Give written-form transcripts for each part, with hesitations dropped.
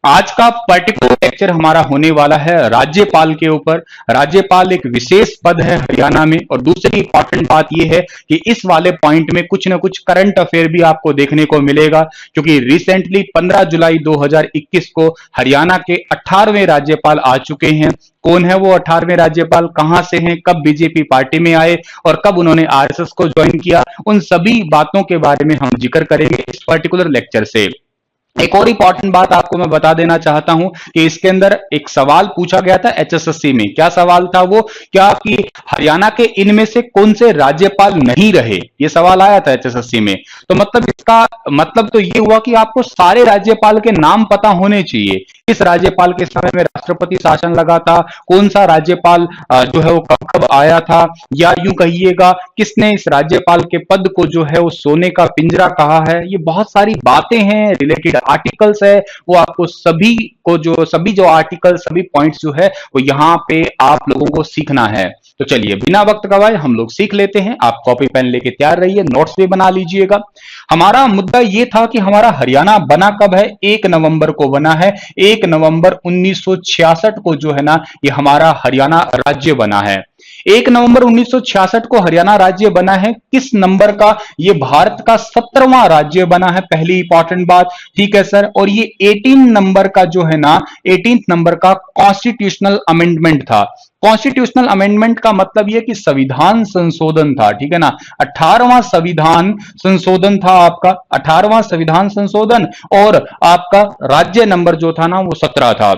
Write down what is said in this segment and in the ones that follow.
आज का particular lecture हमारा होने वाला है राज्यपाल के ऊपर। राज्यपाल एक विशेष पद है हरियाणा में, और दूसरी इंपॉर्टेंट बात यह है कि इस वाले पॉइंट में कुछ ना कुछ करंट अफेयर भी आपको देखने को मिलेगा, क्योंकि रिसेंटली 15 जुलाई 2021 को हरियाणा के 18वें राज्यपाल आ चुके हैं। कौन है वो 18वें राज्यपाल, कहां से हैं, कब बीजेपी पार्टी में आए और कब उन्होंने आरएसएस को ज्वाइन किया, उन सभी बातों के बारे में हम जिक्र करेंगे इस पर्टिकुलर लेक्चर से। एक और इंपॉर्टेंट बात आपको मैं बता देना चाहता हूं कि इसके अंदर एक सवाल पूछा गया था एचएसएससी में। क्या सवाल था वो, क्या कि हरियाणा के इनमें से कौन से राज्यपाल नहीं रहे, ये सवाल आया था एचएसएससी में। तो मतलब इसका मतलब तो ये हुआ कि आपको सारे राज्यपाल के नाम पता होने चाहिए। किस राज्यपाल के समय में राष्ट्रपति शासन लगा था, कौन सा राज्यपाल जो है वो कब कब आया था, या यूं कहिएगा किसने इस राज्यपाल के पद को जो है वो सोने का पिंजरा कहा है। ये बहुत सारी बातें हैं, रिलेटेड आर्टिकल्स है, वो आपको सभी जो आर्टिकल, सभी पॉइंट्स जो है वो यहाँ पे आप लोगों को सीखना है। तो चलिए बिना वक्त गवाए हम लोग सीख लेते हैं। आप कॉपी पेन लेके तैयार रहिए, नोट्स भी बना लीजिएगा। हमारा मुद्दा ये था कि हमारा हरियाणा बना कब है। 1 नवंबर को बना है। 1 नवंबर 1966 को जो है ना ये हमारा हरियाणा राज्य बना है। 1 नवंबर 1966 को हरियाणा राज्य बना है। किस नंबर का, ये भारत का 17वां राज्य बना है, पहली इंपॉर्टेंट बात। ठीक है सर। और ये 18 नंबर का जो है ना, 18 नंबर का कॉन्स्टिट्यूशनल अमेंडमेंट था। कॉन्स्टिट्यूशनल अमेंडमेंट का मतलब यह कि संविधान संशोधन था। ठीक है ना, 18वां संविधान संशोधन था आपका, 18वां संविधान संशोधन। और आपका राज्य नंबर जो था ना वो 17 था।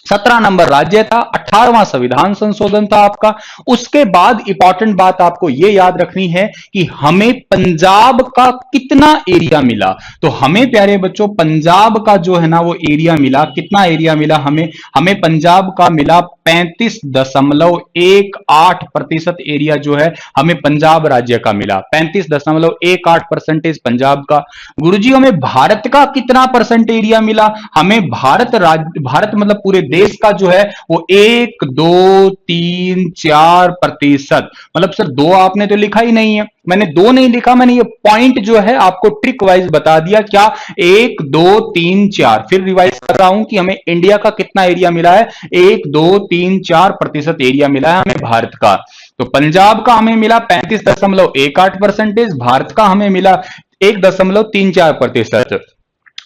17 नंबर राज्य था, 18वां संविधान संशोधन था आपका। उसके बाद इंपॉर्टेंट बात आपको यह याद रखनी है कि हमें पंजाब का कितना एरिया मिला। तो हमें प्यारे बच्चों पंजाब का जो है ना वो एरिया मिला। कितना एरिया मिला हमें पंजाब का मिला 35.18% एरिया जो है हमें पंजाब राज्य का मिला। 35.18% पंजाब का। गुरुजी हमें भारत का कितना परसेंट एरिया मिला? हमें भारत मतलब पूरे देश का जो है वो 1, 2, 3, 4%। मतलब सर 2 आपने तो लिखा ही नहीं है। मैंने 2 नहीं लिखा, मैंने ये पॉइंट जो है आपको ट्रिक वाइज बता दिया। क्या 1, 2, 3, 4। फिर रिवाइज कर रहा हूं कि हमें इंडिया का कितना एरिया मिला है। 1, 2, 3, 4% एरिया मिला है हमें भारत का। तो पंजाब का हमें मिला 35.18%, भारत का हमें मिला 1.34%।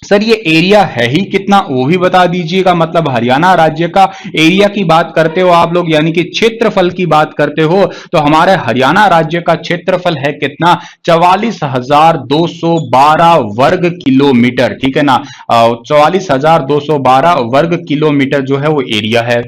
सर ये एरिया है ही कितना वो भी बता दीजिएगा। मतलब हरियाणा राज्य का एरिया की बात करते हो आप लोग, यानी कि क्षेत्रफल की बात करते हो, तो हमारे हरियाणा राज्य का क्षेत्रफल है कितना? 44,212 वर्ग किलोमीटर। ठीक है ना, 44,212 वर्ग किलोमीटर जो है वो एरिया है।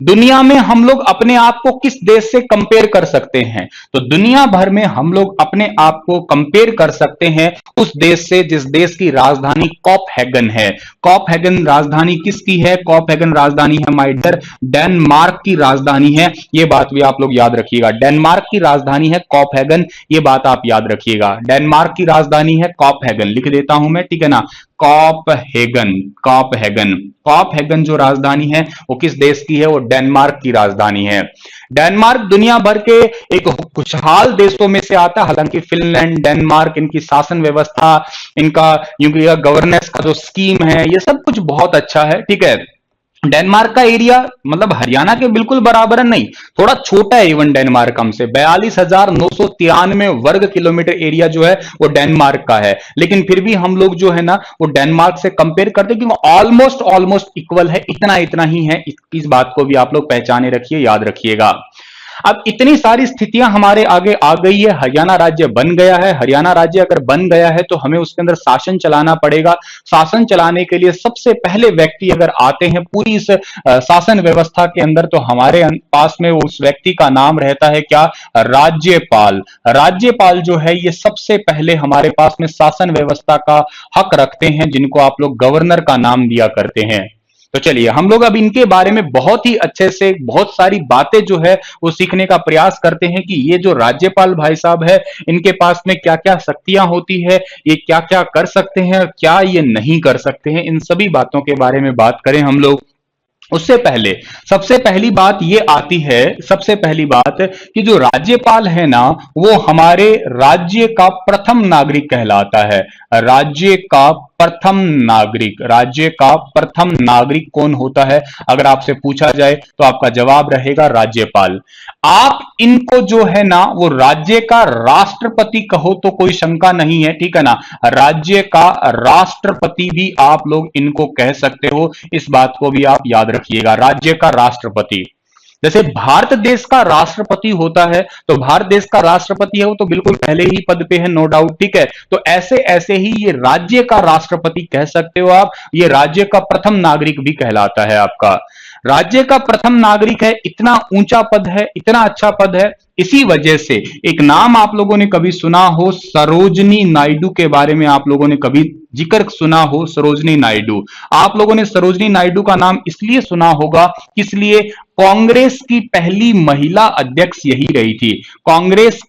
दुनिया में हम लोग अपने आप को किस देश से कंपेयर कर सकते हैं? तो दुनिया भर में हम लोग अपने आप को कंपेयर कर सकते हैं उस देश से जिस देश की राजधानी कोपहेगन है। कोपहेगन राजधानी किसकी है? कोपहेगन राजधानी है माय डियर डेनमार्क की राजधानी है। ये बात भी आप लोग याद रखिएगा। डेनमार्क की राजधानी है कोपहेगन, ये बात आप याद रखिएगा। डेनमार्क की राजधानी है कोपहेगन, लिख देता हूं मैं। ठीक है ना, कोपहेगन। कोपहेगन कोपहेगन जो राजधानी है वो किस देश की है? वो डेनमार्क की राजधानी है। डेनमार्क दुनिया भर के एक खुशहाल देशों में से आता है। हालांकि फिनलैंड, डेनमार्क, इनकी शासन व्यवस्था, इनका गवर्नेंस का जो स्कीम है, ये सब कुछ बहुत अच्छा है। ठीक है। डेनमार्क का एरिया मतलब हरियाणा के बिल्कुल बराबर नहीं, थोड़ा छोटा है इवन डेनमार्क हमसे। 42,993 वर्ग किलोमीटर एरिया जो है वो डेनमार्क का है। लेकिन फिर भी हम लोग जो है ना वो डेनमार्क से कंपेयर करते हैं कि वो ऑलमोस्ट इक्वल है। इतना ही है, इस बात को भी आप लोग पहचाने रखिए, याद रखिएगा। अब इतनी सारी स्थितियां हमारे आगे आ गई है, हरियाणा राज्य बन गया है। हरियाणा राज्य अगर बन गया है तो हमें उसके अंदर शासन चलाना पड़ेगा। शासन चलाने के लिए सबसे पहले व्यक्ति अगर आते हैं पूरी इस शासन व्यवस्था के अंदर, तो हमारे पास में उस व्यक्ति का नाम रहता है क्या? राज्यपाल। राज्यपाल जो है ये सबसे पहले हमारे पास में शासन व्यवस्था का हक रखते हैं, जिनको आप लोग गवर्नर का नाम दिया करते हैं। तो चलिए हम लोग अब इनके बारे में बहुत ही अच्छे से बहुत सारी बातें जो है वो सीखने का प्रयास करते हैं कि ये जो राज्यपाल भाई साहब है इनके पास में क्या क्या शक्तियां होती है, ये क्या क्या कर सकते हैं, क्या ये नहीं कर सकते हैं। इन सभी बातों के बारे में बात करें हम लोग। उससे पहले सबसे पहली बात ये आती है, सबसे पहली बात कि जो राज्यपाल है ना वो हमारे राज्य का प्रथम नागरिक कहलाता है। राज्य का प्रथम नागरिक, राज्य का प्रथम नागरिक कौन होता है अगर आपसे पूछा जाए तो आपका जवाब रहेगा राज्यपाल। आप इनको जो है ना वो राज्य का राष्ट्रपति कहो तो कोई शंका नहीं है, ठीक है ना, राज्य का राष्ट्रपति भी आप लोग इनको कह सकते हो, इस बात को भी आप याद रखिएगा, राज्य का राष्ट्रपति। जैसे भारत देश का राष्ट्रपति होता है तो भारत देश का राष्ट्रपति है वो तो बिल्कुल पहले ही पद पे है, नो डाउट, ठीक है। तो ऐसे ऐसे ही ये राज्य का राष्ट्रपति कह सकते हो आप, ये राज्य का प्रथम नागरिक भी कहलाता है आपका। राज्य का प्रथम नागरिक है, इतना ऊंचा पद है, इतना अच्छा पद है। इसी वजह से एक नाम आप लोगों ने कभी सुना हो, सरोजनी नायडू के बारे में आप लोगों ने कभी जिक्र सुना हो, सरोजनी नायडू। आप लोगों ने सरोजनी नायडू का नाम इसलिए सुना होगा, किस लिए, कांग्रेस की पहली महिला अध्यक्ष यही रही थी। कांग्रेस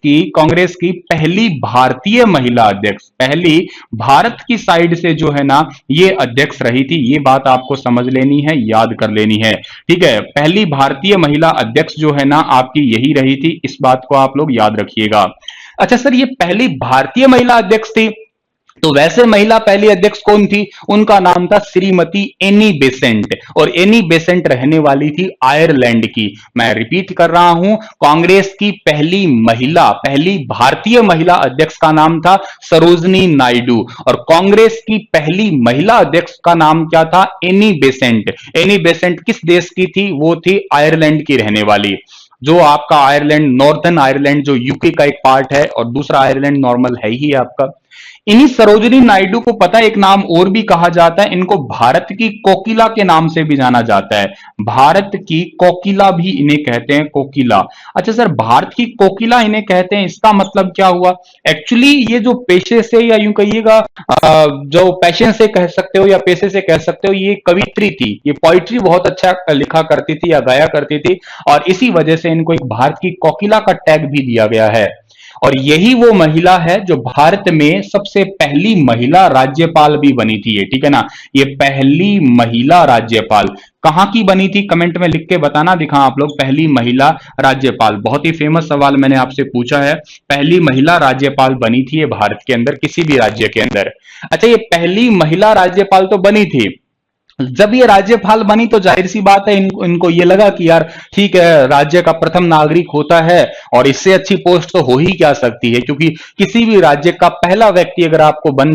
की पहली भारतीय महिला अध्यक्ष, पहली भारत की साइड से जो है ना ये अध्यक्ष रही थी। ये बात आपको समझ लेनी है, याद कर लेनी है, ठीक है। पहली भारतीय महिला अध्यक्ष जो है ना आपकी यही रही थी, इस बात को आप लोग याद रखिएगा। अच्छा सर, ये पहली भारतीय महिला अध्यक्ष थी, तो वैसे महिला पहली अध्यक्ष कौन थी, उनका नाम था श्रीमती एनी बेसेंट, और एनी बेसेंट रहने वाली थी आयरलैंड की। मैं रिपीट कर रहा हूं, कांग्रेस की पहली महिला, पहली भारतीय महिला अध्यक्ष का नाम था सरोजनी नायडू, और कांग्रेस की पहली महिला अध्यक्ष का नाम क्या था, एनी बेसेंट। एनी बेसेंट किस देश की थी, वो थी आयरलैंड की रहने वाली। जो आपका आयरलैंड, नॉर्थर्न आयरलैंड जो यूके का एक पार्ट है, और दूसरा आयरलैंड नॉर्मल है ही आपका। इन्हीं सरोजनी नायडू को पता है एक नाम और भी कहा जाता है, इनको भारत की कोकिला के नाम से भी जाना जाता है। भारत की कोकिला भी इन्हें कहते हैं, कोकिला। अच्छा सर, भारत की कोकिला इन्हें कहते हैं, इसका मतलब क्या हुआ? एक्चुअली ये जो पेशे से, या यूं कहिएगा जो पैशन से कह सकते हो या पेशे से कह सकते हो, ये कवित्री थी, ये पोइट्री बहुत अच्छा लिखा करती थी या गाया करती थी, और इसी वजह से इनको एक भारत की कोकिला का टैग भी दिया गया है। और यही वो महिला है जो भारत में सबसे पहली महिला राज्यपाल भी बनी थी, ये, ठीक है ना। ये पहली महिला राज्यपाल कहां की बनी थी, कमेंट में लिख के बताना दिखा आप लोग। पहली महिला राज्यपाल, बहुत ही फेमस सवाल मैंने आपसे पूछा है, पहली महिला राज्यपाल बनी थी ये भारत के अंदर, किसी भी राज्य के अंदर। अच्छा, ये पहली महिला राज्यपाल तो बनी थी, जब ये राज्यपाल बनी तो जाहिर सी बात है इनको ये लगा कि यार ठीक है, राज्य का प्रथम नागरिक होता है और इससे अच्छी पोस्ट तो हो ही क्या सकती है, क्योंकि किसी भी राज्य का पहला व्यक्ति अगर आपको बन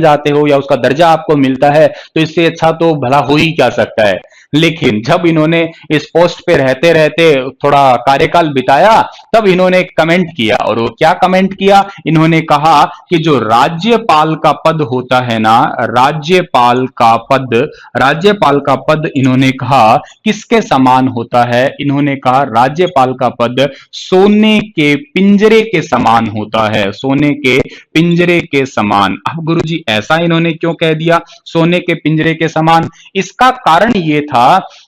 जाते हो या उसका दर्जा आपको मिलता है तो इससे अच्छा तो भला हो ही क्या सकता है। लेकिन जब इन्होंने इस पोस्ट पे रहते रहते थोड़ा कार्यकाल बिताया, तब इन्होंने कमेंट किया, और वो क्या कमेंट किया, इन्होंने कहा कि जो राज्यपाल का पद होता है ना, राज्यपाल का पद इन्होंने कहा किसके समान होता है, इन्होंने कहा राज्यपाल का पद सोने के पिंजरे के समान होता है, सोने के पिंजरे के समान। अब गुरुजी ऐसा इन्होंने क्यों कह दिया, सोने के पिंजरे के समान? इसका कारण ये था,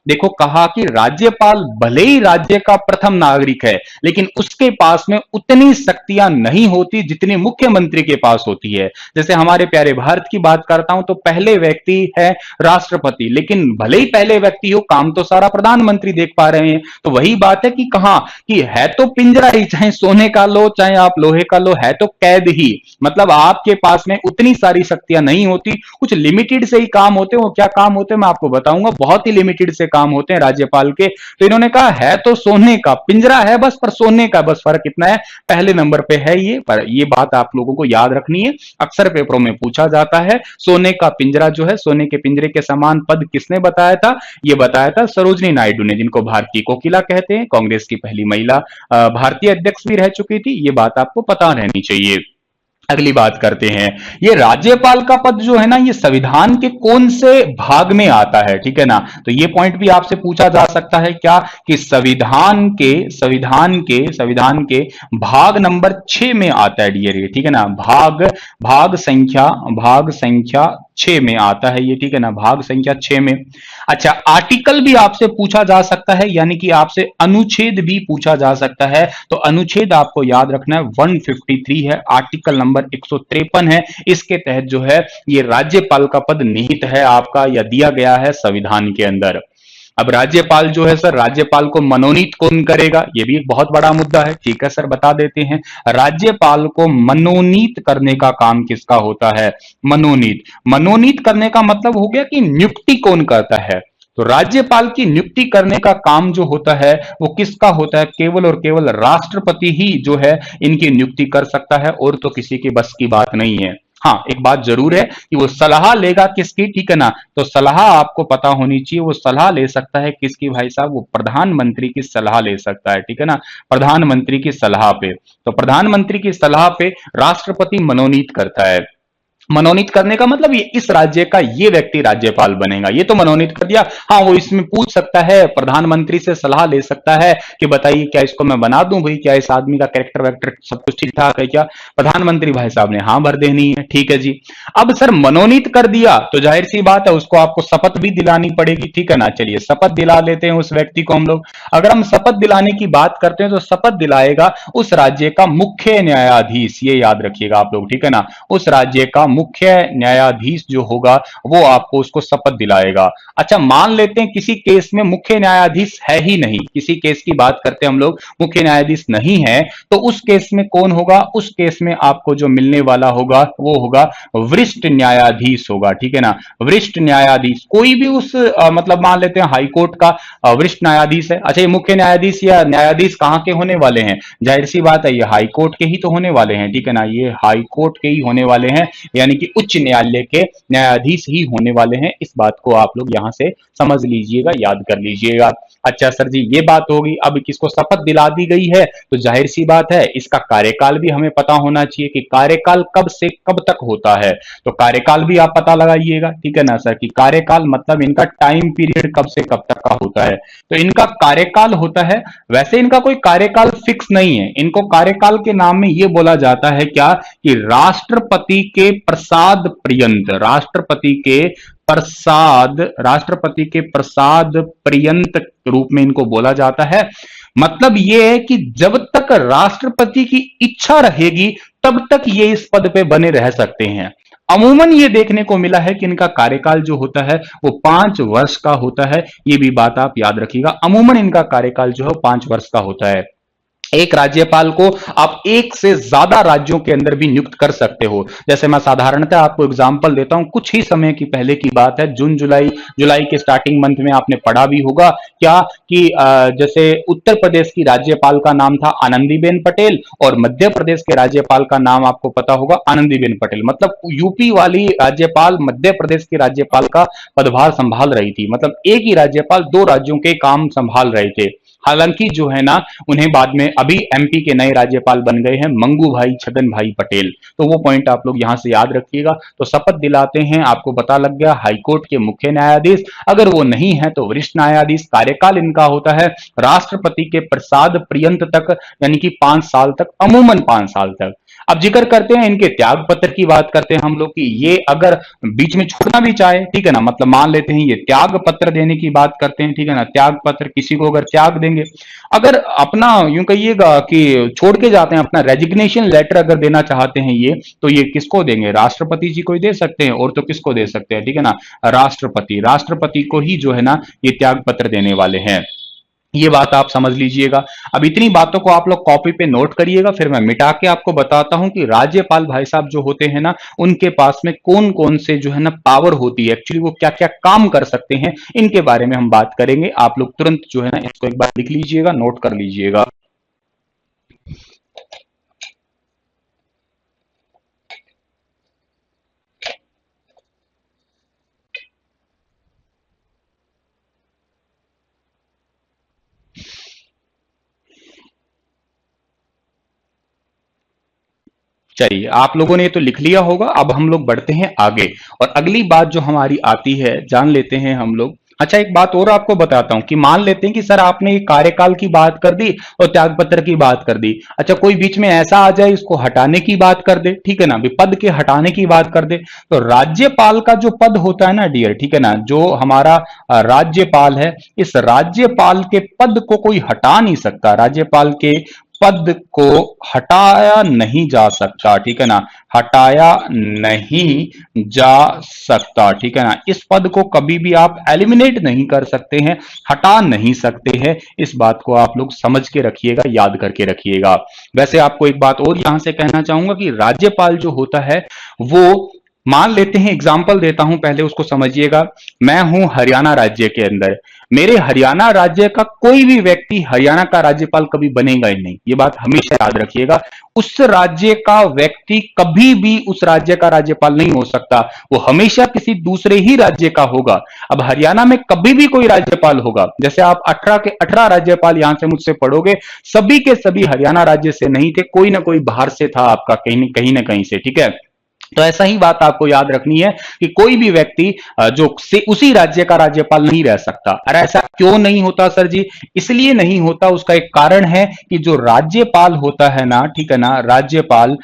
देखो, कहा कि राज्यपाल भले ही राज्य का प्रथम नागरिक है, लेकिन उसके पास में उतनी शक्तियां नहीं होती जितनी मुख्यमंत्री के पास होती है। जैसे हमारे प्यारे भारत की बात करता हूं तो पहले व्यक्ति है राष्ट्रपति, लेकिन भले ही पहले व्यक्ति हो, काम तो सारा प्रधानमंत्री देख पा रहे हैं। तो वही बात है कि कहा कि है तो पिंजरा ही, चाहे सोने का लो चाहे आप लोहे का लो, है तो कैद ही। मतलब आपके पास में उतनी सारी शक्तियां नहीं होती, कुछ लिमिटेड से ही काम होते हैं। वो क्या काम होते हैं मैं आपको बताऊंगा, बहुत ही लिमिटेड से काम होते हैं राज्यपाल के। तो इन्होंने कहा है तो सोने का पिंजरा है बस, पर सोने का बस फर्क इतना है, पहले नंबर पे है ये। पर ये बात आप लोगों को याद रखनी है, अक्सर पेपरों में पूछा जाता है। सोने का पिंजरा जो है, सोने के पिंजरे के समान पद किसने बताया था? ये बताया था सरोजनी नायडू ने, जिनको भारतीय कोकिला कहते हैं। कांग्रेस की पहली महिला भारतीय अध्यक्ष भी रह चुकी थी, ये बात आपको पता रहनी चाहिए। अगली बात करते हैं, ये राज्यपाल का पद जो है ना, ये संविधान के कौन से भाग में आता है, ठीक है ना। तो ये पॉइंट भी आपसे पूछा जा सकता है क्या, कि संविधान के भाग नंबर 6 में आता है डियर, ठीक है ना। भाग संख्या 6 में आता है ये, ठीक है ना, भाग संख्या 6 में। अच्छा, आर्टिकल भी आपसे पूछा जा सकता है, यानी कि आपसे अनुच्छेद भी पूछा जा सकता है। तो अनुच्छेद आपको याद रखना है 153 है, आर्टिकल नंबर 153 है। इसके तहत जो है ये राज्यपाल का पद निहित है आपका, या दिया गया है संविधान के अंदर। अब राज्यपाल जो है सर, राज्यपाल को मनोनीत कौन करेगा, ये भी एक बहुत बड़ा मुद्दा है। ठीक है सर, बता देते हैं। राज्यपाल को मनोनीत करने का काम किसका होता है? मनोनीत। मनोनीत करने का मतलब हो गया कि नियुक्ति कौन करता है। तो राज्यपाल की नियुक्ति करने का काम जो होता है वो किसका होता है? केवल और केवल राष्ट्रपति ही जो है इनकी नियुक्ति कर सकता है, और तो किसी की बस की बात नहीं है। हाँ, एक बात जरूर है कि वो सलाह लेगा किसकी, ठीक है ना? तो सलाह आपको पता होनी चाहिए, वो सलाह ले सकता है किसकी भाई साहब? वो प्रधानमंत्री की सलाह ले सकता है, ठीक है ना? प्रधानमंत्री की सलाह पे। तो प्रधानमंत्री की सलाह पे राष्ट्रपति मनोनीत करता है। मनोनीत करने का मतलब ये इस राज्य का ये व्यक्ति राज्यपाल बनेगा, ये तो मनोनीत कर दिया। हाँ, वो इसमें पूछ सकता है, प्रधानमंत्री से सलाह ले सकता है कि बताइए क्या इसको मैं बना दूं भाई, क्या इस आदमी का कैरेक्टर वैक्टर सब कुछ ठीक ठाक है क्या? प्रधानमंत्री भाई साहब ने हाँ भर देनी है, ठीक है जी। अब सर मनोनीत कर दिया तो जाहिर सी बात है उसको आपको शपथ भी दिलानी पड़ेगी, ठीक है ना? चलिए शपथ दिला लेते हैं उस व्यक्ति को हम लोग। अगर हम शपथ दिलाने की बात करते हैं तो शपथ दिलाएगा उस राज्य का मुख्य न्यायाधीश, ये याद रखिएगा आप लोग, ठीक है ना? उस राज्य का मुख्य न्यायाधीश जो होगा वो आपको उसको शपथ दिलाएगा। अच्छा, मान लेते हैं किसी केस में मुख्य न्यायाधीश है ही नहीं, किसी केस की बात करते हैं हम लोग, मुख्य न्यायाधीश नहीं है, तो उस केस में कौन होगा? उस केस में आपको जो मिलने वाला होगा वो होगा वरिष्ठ न्यायाधीश होगा, ठीक है ना? वरिष्ठ न्यायाधीश कोई भी उस मतलब मान लेते हैं हाई कोर्ट का वरिष्ठ न्यायाधीश है। अच्छा, ये मुख्य न्यायाधीश या न्यायाधीश कहां के होने वाले हैं? जाहिर सी बात है ये हाई कोर्ट के ही तो होने वाले हैं, ठीक है ना? ये हाई कोर्ट के ही होने वाले हैं, यानी कि उच्च न्यायालय के न्यायाधीश ही होने वाले हैं। इस बात को आप लोग यहां से समझ लीजिएगा, याद कर लीजिएगा। अच्छा सर जी, ये बात होगी। अब किसको शपथ दिला दी गई है तो जाहिर सी बात है इसका कार्यकाल भी हमें पता होना चाहिए कि कार्यकाल कब से कब तक होता है। तो कार्यकाल भी आप पता लगाइएगा, ठीक है ना सर? कि कार्यकाल मतलब इनका टाइम पीरियड कब से कब तक का होता है। तो इनका कार्यकाल होता है, वैसे इनका कोई कार्यकाल फिक्स नहीं है। इनको कार्यकाल के नाम में यह बोला जाता है क्या कि राष्ट्रपति के प्रसाद पर्यंत, राष्ट्रपति के प्रसाद पर्यंत रूप में इनको बोला जाता है। मतलब यह है कि जब तक राष्ट्रपति की इच्छा रहेगी तब तक ये इस पद पे बने रह सकते हैं। अमूमन ये देखने को मिला है कि इनका कार्यकाल जो होता है वो 5 वर्ष का होता है। ये भी बात आप याद रखिएगा, अमूमन इनका कार्यकाल जो है 5 वर्ष का होता है। एक राज्यपाल को आप एक से ज्यादा राज्यों के अंदर भी नियुक्त कर सकते हो। जैसे मैं साधारणतः आपको एग्जांपल देता हूं, कुछ ही समय की पहले की बात है, जून जुलाई के स्टार्टिंग मंथ में आपने पढ़ा भी होगा क्या कि जैसे उत्तर प्रदेश की राज्यपाल का नाम था आनंदीबेन पटेल और मध्य प्रदेश के राज्यपाल का नाम आपको पता होगा आनंदीबेन पटेल। मतलब यूपी वाली राज्यपाल मध्य प्रदेश के राज्यपाल का पदभार संभाल रही थी। मतलब एक ही राज्यपाल 2 राज्यों के काम संभाल रहे थे। हालांकि जो है ना उन्हें बाद में अभी एमपी के नए राज्यपाल बन गए हैं मंगू भाई छगन भाई पटेल। तो वो पॉइंट आप लोग यहां से याद रखिएगा। तो शपथ दिलाते हैं, आपको पता लग गया, हाईकोर्ट के मुख्य न्यायाधीश। अगर वो नहीं है तो वरिष्ठ न्यायाधीश। कार्यकाल इनका होता है राष्ट्रपति के प्रसाद पर्यंत तक, यानी कि 5 साल तक, अमूमन 5 साल तक। अब जिक्र करते हैं इनके त्याग पत्र की, बात करते हैं हम लोग कि ये अगर बीच में छोड़ना भी चाहे, ठीक है ना, मतलब मान लेते हैं ये त्याग पत्र देने की बात करते हैं, ठीक है ना, त्याग पत्र किसी को अगर त्याग देंगे, अगर अपना यूं कहिएगा कि छोड़ के जाते हैं, अपना रेजिग्नेशन लेटर अगर देना चाहते हैं ये, तो ये किसको देंगे? राष्ट्रपति जी को ही दे सकते हैं, और तो किसको दे सकते हैं, ठीक है ना, राष्ट्रपति को ही जो है ना ये त्याग पत्र देने वाले हैं। ये बात आप समझ लीजिएगा। अब इतनी बातों को आप लोग कॉपी पे नोट करिएगा, फिर मैं मिटा के आपको बताता हूं कि राज्यपाल भाई साहब जो होते हैं ना उनके पास में कौन कौन से जो है ना पावर होती है, एक्चुअली वो क्या क्या काम कर सकते हैं, इनके बारे में हम बात करेंगे। आप लोग तुरंत जो है ना इसको एक बार लिख लीजिएगा, नोट कर लीजिएगा। चलिए, आप लोगों ने तो लिख लिया होगा। अब हम लोग बढ़ते हैं आगे, और अगली बात जो हमारी आती है जान लेते हैं हम लोग। अच्छा, एक बात और आपको बताता हूं कि मान लेते हैं कि सर आपने ये कार्यकाल की बात कर दी और त्यागपत्र की बात कर दी। अच्छा, कोई बीच में ऐसा आ जाए इसको हटाने की बात कर दे, ठीक है ना, पद के हटाने की बात कर दे, तो राज्यपाल का जो पद होता है ना डियर, ठीक है ना, जो हमारा राज्यपाल है, इस राज्यपाल के पद को कोई हटा नहीं सकता। राज्यपाल के पद को हटाया नहीं जा सकता, ठीक है ना, हटाया नहीं जा सकता, ठीक है ना। इस पद को कभी भी आप एलिमिनेट नहीं कर सकते हैं, हटा नहीं सकते हैं। इस बात को आप लोग समझ के रखिएगा, याद करके रखिएगा। वैसे आपको एक बात और यहां से कहना चाहूंगा कि राज्यपाल जो होता है वो, मान लेते हैं, एग्जाम्पल देता हूं, पहले उसको समझिएगा। मैं हूं हरियाणा राज्य के अंदर, मेरे हरियाणा राज्य का कोई भी व्यक्ति हरियाणा का राज्यपाल कभी बनेगा ही नहीं, ये बात हमेशा याद रखिएगा। उस राज्य का व्यक्ति कभी भी उस राज्य का राज्यपाल नहीं हो सकता, वो हमेशा किसी दूसरे ही राज्य का होगा। अब हरियाणा में कभी भी कोई राज्यपाल होगा, जैसे आप 18 के 18 राज्यपाल यहां से मुझसे पढ़ोगे, सभी के सभी हरियाणा राज्य से नहीं थे, कोई ना कोई बाहर से था आपका, कहीं ना कहीं से, ठीक है। तो ऐसा ही बात आपको याद रखनी है कि कोई भी व्यक्ति जो से उसी राज्य का राज्यपाल नहीं रह सकता। अरे ऐसा क्यों नहीं होता सर जी? इसलिए नहीं होता, उसका एक कारण है कि जो राज्यपाल होता है ना, ठीक है ना, राज्यपाल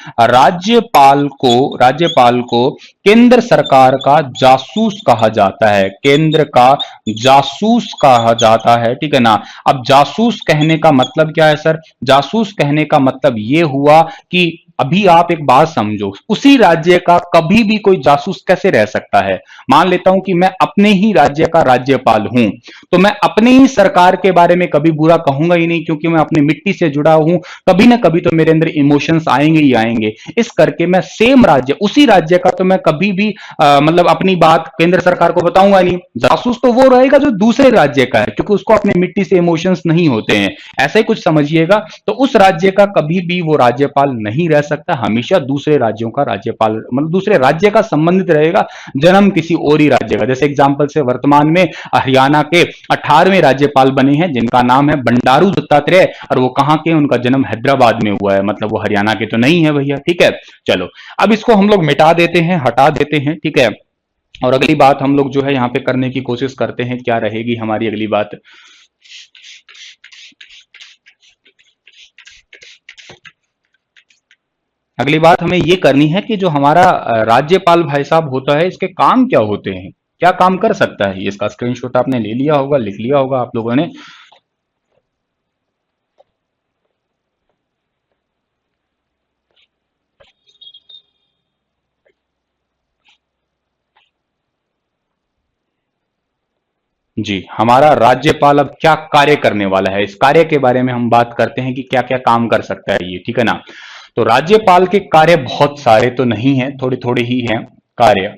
को केंद्र सरकार का जासूस कहा जाता है, केंद्र का जासूस कहा जाता है, ठीक है ना। अब जासूस कहने का मतलब क्या है सर? जासूस कहने का मतलब यह हुआ कि अभी आप एक बात समझो, उसी राज्य का कभी भी कोई जासूस कैसे रह सकता है? मान लेता हूं कि मैं अपने ही राज्य का राज्यपाल हूं, तो मैं अपने ही सरकार के बारे में कभी बुरा कहूंगा ही नहीं, क्योंकि मैं अपनी मिट्टी से जुड़ा हूं। कभी ना कभी तो मेरे अंदर इमोशंस आएंगे ही आएंगे। इस करके मैं सेम राज्य, उसी राज्य का, तो मैं कभी भी मतलब अपनी बात केंद्र सरकार को बताऊंगा नहीं। जासूस तो वो रहेगा जो दूसरे राज्य का है, क्योंकि उसको अपनी मिट्टी से इमोशंस नहीं होते हैं। ऐसे ही कुछ समझिएगा। तो उस राज्य का कभी भी वो राज्यपाल नहीं रह सकता, हमेशा दूसरे राज्यों का राज्यपाल, मतलब दूसरे राज्य का संबंधित रहेगा, जन्म किसी और ही राज्य का। जैसे एग्जांपल से वर्तमान में हरियाणा के 18वें राज्यपाल बने हैं, जिनका नाम है बंडारू दत्तात्रेय, और वो कहां के? उनका जन्म हैदराबाद में हुआ है, मतलब वो हरियाणा के तो नहीं है भैया, ठीक है। चलो, अब इसको हम लोग मिटा देते हैं, हटा देते हैं, ठीक है। और अगली बात हम लोग जो है यहाँ पे करने की कोशिश करते हैं, क्या रहेगी हमारी अगली बात? अगली बात हमें ये करनी है कि जो हमारा राज्यपाल भाई साहब होता है, इसके काम क्या होते हैं, क्या काम कर सकता है? इसका स्क्रीनशॉट आपने ले लिया होगा, लिख लिया होगा आप लोगों ने। जी, हमारा राज्यपाल अब क्या कार्य करने वाला है, इस कार्य के बारे में हम बात करते हैं कि क्या क्या काम कर सकता है ये, ठीक है ना। तो राज्यपाल के कार्य बहुत सारे तो नहीं है, थोड़े थोड़े ही हैं कार्य।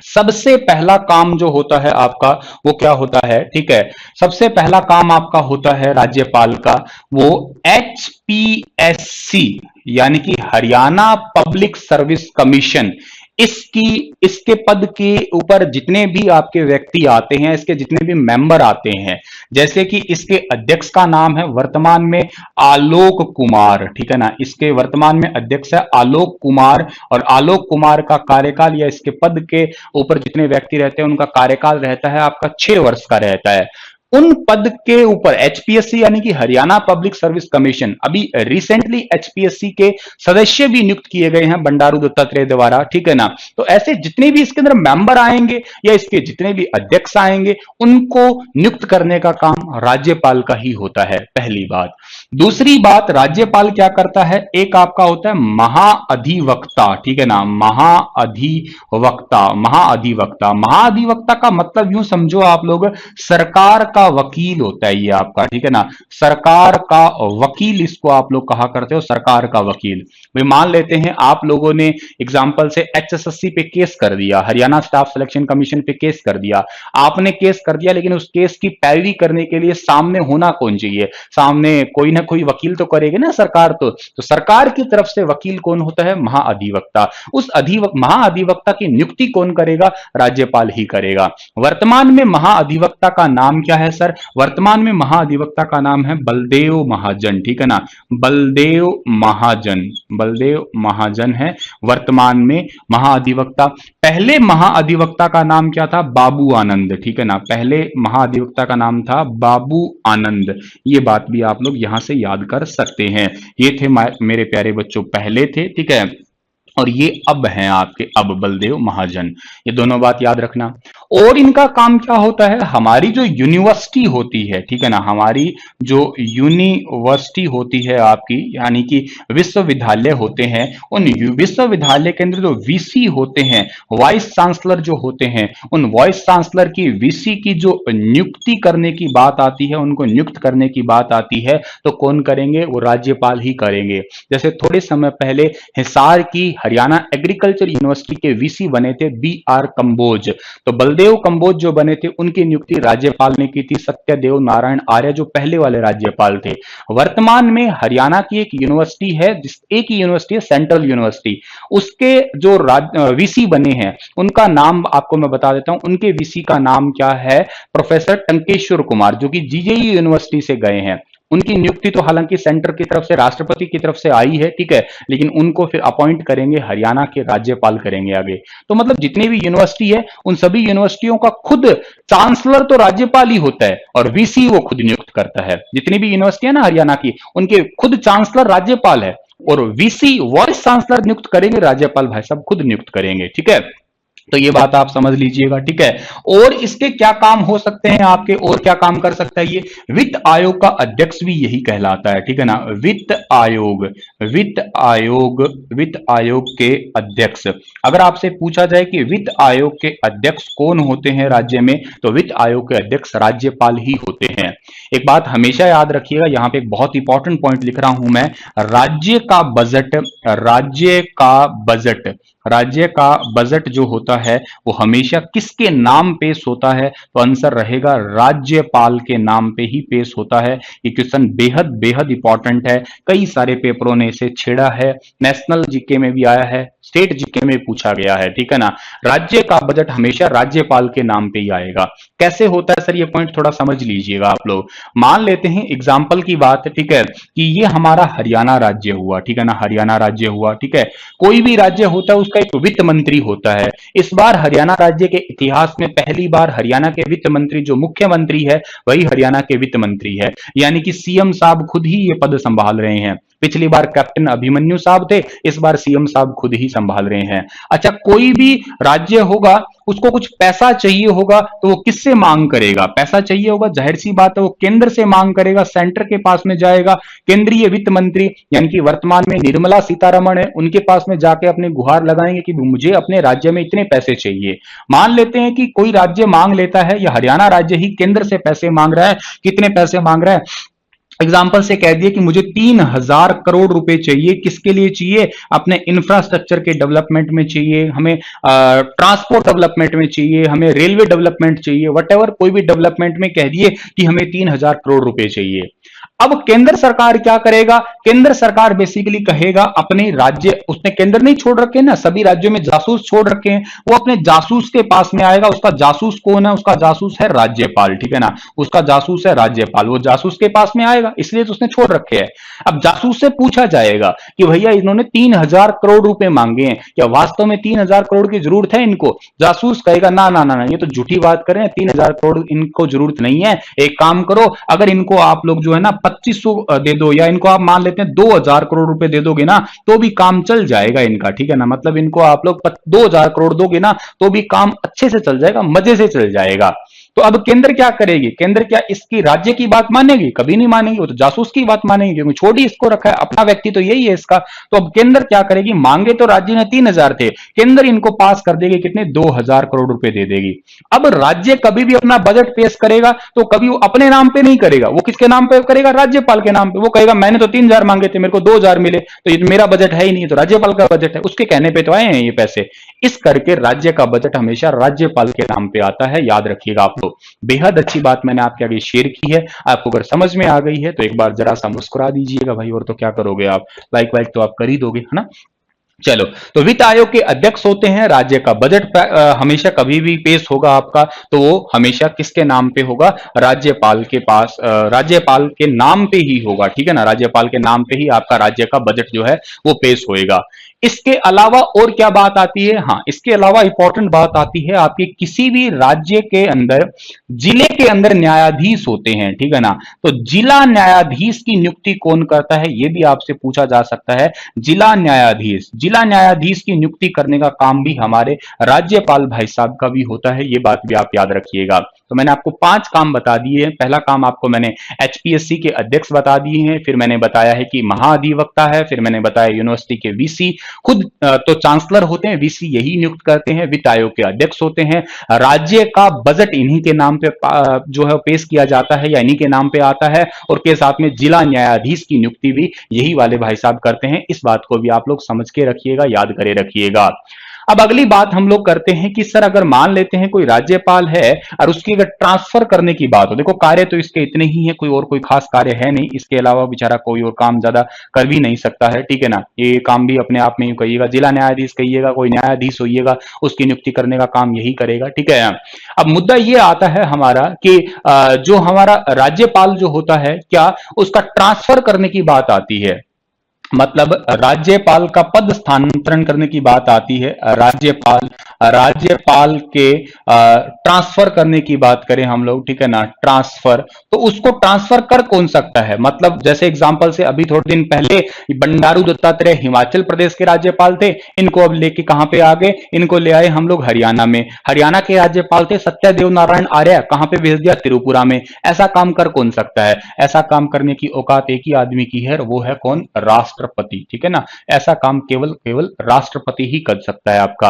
सबसे पहला काम जो होता है आपका, वो क्या होता है, ठीक है। सबसे पहला काम आपका होता है राज्यपाल का, वो HPSC, यानी कि हरियाणा पब्लिक सर्विस कमीशन, इसकी इसके पद के ऊपर जितने भी आपके व्यक्ति आते हैं, इसके जितने भी मेंबर आते हैं, जैसे कि इसके अध्यक्ष का नाम है वर्तमान में आलोक कुमार, ठीक है ना। इसके वर्तमान में अध्यक्ष है आलोक कुमार, और आलोक कुमार का कार्यकाल, या इसके पद के ऊपर जितने व्यक्ति रहते हैं उनका कार्यकाल रहता है आपका 6 वर्ष का रहता है। उन पद के ऊपर एचपीएससी, यानी कि हरियाणा पब्लिक सर्विस कमीशन, अभी रिसेंटली एचपीएससी के सदस्य भी नियुक्त किए गए हैं बंडारू दत्तात्रेय द्वारा, ठीक है ना। तो ऐसे जितने भी इसके अंदर मेंबर आएंगे या इसके जितने भी अध्यक्ष आएंगे, उनको नियुक्त करने का काम राज्यपाल का ही होता है, पहली बात। दूसरी बात, राज्यपाल क्या करता है, एक आपका होता है महाअधिवक्ता, ठीक है ना, महाअधिवक्ता का मतलब यूं समझो आप लोग, सरकार का वकील होता है ये आपका, ठीक है ना। सरकार का वकील इसको आप लोग कहा करते हो, सरकार का वकील। भाई मान लेते हैं आप लोगों ने एग्जाम्पल से एचएसएससी पे केस कर दिया, हरियाणा स्टाफ सिलेक्शन कमीशन पे केस कर दिया, आपने केस कर दिया, लेकिन उस केस की पैरवी करने के लिए सामने होना कौन चाहिए? सामने कोई ना कोई वकील तो करेगी ना सरकार, तो सरकार की तरफ से वकील कौन होता है? महाअधिवक्ता। उस महाअधिवक्ता की नियुक्ति कौन करेगा? राज्यपाल ही करेगा। वर्तमान में महाअधिवक्ता का नाम क्या है सर? वर्तमान में महाअधिवक्ता का नाम है बलदेव महाजन, ठीक है ना। बलदेव महाजन है वर्तमान में महाअधिवक्ता। पहले महाअधिवक्ता का नाम क्या था? बाबू आनंद, ठीक है ना। पहले महाअधिवक्ता का नाम था बाबू आनंद। ये बात भी आप लोग यहां से याद कर सकते हैं। ये थे मेरे प्यारे बच्चों, पहले थे, ठीक है। और ये अब हैं आपके, अब बलदेव महाजन। ये दोनों बात याद रखना। और इनका काम क्या होता है, हमारी जो यूनिवर्सिटी होती है, ठीक है ना, हमारी जो यूनिवर्सिटी होती है आपकी, यानी कि विश्वविद्यालय होते हैं, उन विश्वविद्यालय के अंदर जो वीसी होते हैं, वाइस चांसलर जो होते हैं, उन वाइस चांसलर की, वीसी की जो नियुक्ति करने की बात आती है, उनको नियुक्त करने की बात आती है, तो कौन करेंगे, वो राज्यपाल ही करेंगे। जैसे थोड़े समय पहले हिसार की हरियाणा एग्रीकल्चर यूनिवर्सिटी के वीसी बने थे बी आर कंबोज। तो बलदेव कंबोज जो बने थे, उनकी नियुक्ति राज्यपाल ने की थी, सत्यदेव नारायण आर्य जो पहले वाले राज्यपाल थे। वर्तमान में हरियाणा की एक यूनिवर्सिटी है, एक ही यूनिवर्सिटी है, सेंट्रल यूनिवर्सिटी, उसके जो वीसी बने हैं, उनका नाम आपको मैं बता देता हूं। उनके वीसी का नाम क्या है, प्रोफेसर टंकेश्वर कुमार, जो कि जीजेयू यूनिवर्सिटी से गए हैं। उनकी नियुक्ति तो हालांकि सेंटर की तरफ से, राष्ट्रपति की तरफ से आई है, ठीक है, लेकिन उनको फिर अपॉइंट करेंगे हरियाणा के राज्यपाल करेंगे आगे। तो मतलब जितनी भी यूनिवर्सिटी है, उन सभी यूनिवर्सिटियों का खुद चांसलर तो राज्यपाल ही होता है और वीसी वो खुद नियुक्त करता है। जितनी भी यूनिवर्सिटी है ना हरियाणा की, उनके खुद चांसलर राज्यपाल है और वीसी वाइस चांसलर नियुक्त करेंगे, राज्यपाल भाई साहब खुद नियुक्त करेंगे, ठीक है। तो ये बात आप समझ लीजिएगा, ठीक है। और इसके क्या काम हो सकते हैं आपके, और क्या काम कर सकता है ये, वित्त आयोग का अध्यक्ष भी यही कहलाता है, ठीक है ना, वित्त आयोग, वित्त आयोग, वित्त आयोग के अध्यक्ष। अगर आपसे पूछा जाए कि वित्त आयोग के अध्यक्ष कौन होते हैं राज्य में, तो वित्त आयोग के अध्यक्ष राज्यपाल ही होते हैं। एक बात हमेशा याद रखिएगा, यहां पे एक बहुत इंपॉर्टेंट पॉइंट लिख रहा हूं मैं, राज्य का बजट, राज्य का बजट, राज्य का बजट जो होता है वो हमेशा किसके नाम पेश होता है, तो आंसर रहेगा राज्यपाल के नाम पे ही पेश होता है। ये क्वेश्चन बेहद बेहद इंपॉर्टेंट है, कई सारे पेपरों ने इसे छेड़ा है, नेशनल जीके में भी आया है, स्टेट जीके में पूछा गया है, ठीक है ना। राज्य का बजट हमेशा राज्यपाल के नाम पे ही आएगा। कैसे होता है सर ये पॉइंट, थोड़ा समझ लीजिएगा आप लोग। मान लेते हैं एग्जाम्पल की बात, ठीक है, कि ये हमारा हरियाणा राज्य हुआ, ठीक है ना, हरियाणा राज्य हुआ, ठीक है। कोई भी राज्य होता है उसका एक वित्त मंत्री होता है। इस बार हरियाणा राज्य के इतिहास में पहली बार हरियाणा के वित्त मंत्री, जो मुख्यमंत्री है वही हरियाणा के वित्त मंत्री है, यानी कि सीएम साहब खुद ही ये पद संभाल रहे हैं। पिछली बार कैप्टन अभिमन्यु साहब थे, इस बार सीएम साहब खुद ही संभाल रहे हैं। अच्छा, कोई भी राज्य होगा उसको कुछ पैसा चाहिए होगा, तो वो किससे मांग करेगा, पैसा चाहिए होगा, जाहिर सी बात है वो केंद्र से मांग करेगा, सेंटर के पास में जाएगा, केंद्रीय वित्त मंत्री यानी कि वर्तमान में निर्मला सीतारमण है, उनके पास में जाके अपने गुहार लगाएंगे कि मुझे अपने राज्य में इतने पैसे चाहिए। मान लेते हैं कि कोई राज्य मांग लेता है, या हरियाणा राज्य ही केंद्र से पैसे मांग रहा है, कितने पैसे मांग रहा है, एग्जाम्पल से कह दिए कि मुझे 3,000 करोड़ रुपए चाहिए, किसके लिए चाहिए, अपने इंफ्रास्ट्रक्चर के डेवलपमेंट में चाहिए, हमें ट्रांसपोर्ट डेवलपमेंट में चाहिए, हमें रेलवे डेवलपमेंट चाहिए, वट कोई भी डेवलपमेंट में कह दिए कि हमें 3,000 करोड़ रुपए चाहिए। अब केंद्र सरकार क्या करेगा, केंद्र सरकार बेसिकली कहेगा अपने राज्य, उसने केंद्र नहीं छोड़ रखे ना, सभी राज्यों में जासूस छोड़ रखे हैं, वो अपने जासूस के पास में आएगा। उसका जासूस कौन है, उसका जासूस है राज्यपाल, ठीक है ना, उसका जासूस है राज्यपाल, वो जासूस के पास में आएगा, इसलिए तो उसने छोड़ रखे हैं। अब जासूस से पूछा जाएगा कि भैया इन्होंने 3,000 करोड़ रुपए मांगे हैं, क्या वास्तव में 3,000 करोड़ की जरूरत है इनको, जासूस कहेगा ना ना ना, ये तो झूठी बात करें, 3,000 करोड़ इनको जरूरत नहीं है, एक काम करो, अगर इनको आप लोग जो है ना 2,500 दे दो, या इनको आप मान लेते हैं 2,000 करोड़ रुपए दे दोगे ना, तो भी काम चल जाएगा इनका, ठीक है ना, मतलब इनको आप लोग 2,000 करोड़ दोगे ना, तो भी काम अच्छे से चल जाएगा, मजे से चल जाएगा। तो अब केंद्र क्या करेगी, केंद्र क्या इसकी राज्य की बात मानेगी, कभी नहीं मानेगी, वो तो जासूस की बात मानेगी, क्योंकि छोड़ ही इसको रखा है, अपना व्यक्ति तो यही है इसका। तो अब केंद्र क्या करेगी, मांगे तो राज्य ने 3,000 थे, केंद्र इनको पास कर देगी कितने, 2,000 करोड़ रुपए दे देगी। अब राज्य कभी भी अपना बजट पेश करेगा तो कभी वो अपने नाम पे नहीं करेगा, वो किसके नाम पे करेगा, राज्यपाल के नाम पे। वो कहेगा मैंने तो 3,000 मांगे थे, मेरे को 2,000 मिले, तो ये मेरा बजट है ही नहीं, तो राज्यपाल का बजट है, उसके कहने पे तो आए हैं ये पैसे। इस करके राज्य का बजट हमेशा राज्यपाल के नाम पे आता है, याद रखिएगा आप लोग। बेहद अच्छी बात मैंने आपके आगे शेयर की है, आपको अगर समझ में आ गई है तो एक बार जरा सा मुस्कुरा दीजिएगा भाई, और तो क्या करोगे आप, लाइक वाइक तो आप कर ही दोगे, है ना। चलो, तो वित्त आयोग के अध्यक्ष होते हैं, राज्य का बजट हमेशा कभी भी पेश होगा आपका, तो वो हमेशा किसके नाम पे होगा, राज्यपाल के पास, राज्यपाल के नाम पे ही होगा, ठीक है ना, राज्यपाल के नाम पे ही आपका राज्य का बजट जो है वो पेश होएगा। इसके अलावा और क्या बात आती है? हाँ, इसके अलावा इंपॉर्टेंट बात आती है आपके किसी भी राज्य के अंदर जिले के अंदर न्यायाधीश होते हैं, ठीक है ना? तो जिला न्यायाधीश की नियुक्ति कौन करता है, यह भी आपसे पूछा जा सकता है। जिला न्यायाधीश की नियुक्ति करने का काम भी हमारे राज्यपाल भाई साहब का भी होता है, ये बात भी आप याद रखिएगा। तो मैंने आपको 5 काम बता दिए हैं। पहला काम आपको मैंने एचपीएससी के अध्यक्ष बता दिए हैं, फिर मैंने बताया है कि महाधिवक्ता है, फिर मैंने बताया यूनिवर्सिटी के वीसी खुद तो चांसलर होते हैं, वीसी यही नियुक्त करते हैं, वित्त आयोग के अध्यक्ष होते हैं, राज्य का बजट इन्हीं के नाम पे जो है पेश किया जाता है या इन्हीं के नाम पे आता है, और के साथ में जिला न्यायाधीश की नियुक्ति भी यही वाले भाई साहब करते हैं। इस बात को भी आप लोग समझ के रखिएगा, याद करे रखिएगा। अब अगली बात हम लोग करते हैं कि सर अगर मान लेते हैं कोई राज्यपाल है और उसकी अगर ट्रांसफर करने की बात हो, देखो कार्य तो इसके इतने ही है, कोई खास कार्य है नहीं, इसके अलावा बेचारा कोई और काम ज्यादा कर भी नहीं सकता है, ठीक है ना? ये काम भी अपने आप में ही कहिएगा, जिला न्यायाधीश कहिएगा, कोई न्यायाधीश होइएगा, उसकी नियुक्ति करने का काम यही करेगा, ठीक है। अब मुद्दा ये आता है हमारा कि जो हमारा राज्यपाल जो होता है, क्या उसका ट्रांसफर करने की बात आती है, मतलब राज्यपाल का पद स्थानांतरण करने की बात आती है, राज्यपाल के ट्रांसफर करने की बात करें हम लोग, ठीक है ना? ट्रांसफर, तो उसको ट्रांसफर कर कौन सकता है? मतलब जैसे एग्जांपल से अभी थोड़े दिन पहले बंडारू दत्तात्रेय हिमाचल प्रदेश के राज्यपाल थे, इनको अब लेके कहां पे आ गए? इनको ले आए हम लोग हरियाणा में। हरियाणा के राज्यपाल थे सत्यदेव नारायण आर्य, कहां पे भेज दिया? त्रिपुरा में। ऐसा काम कर कौन सकता है? ऐसा काम करने की औकात एक ही आदमी की है, वो है कौन? राष्ट्रपति, ठीक है ना? ऐसा काम केवल राष्ट्रपति ही कर सकता है आपका।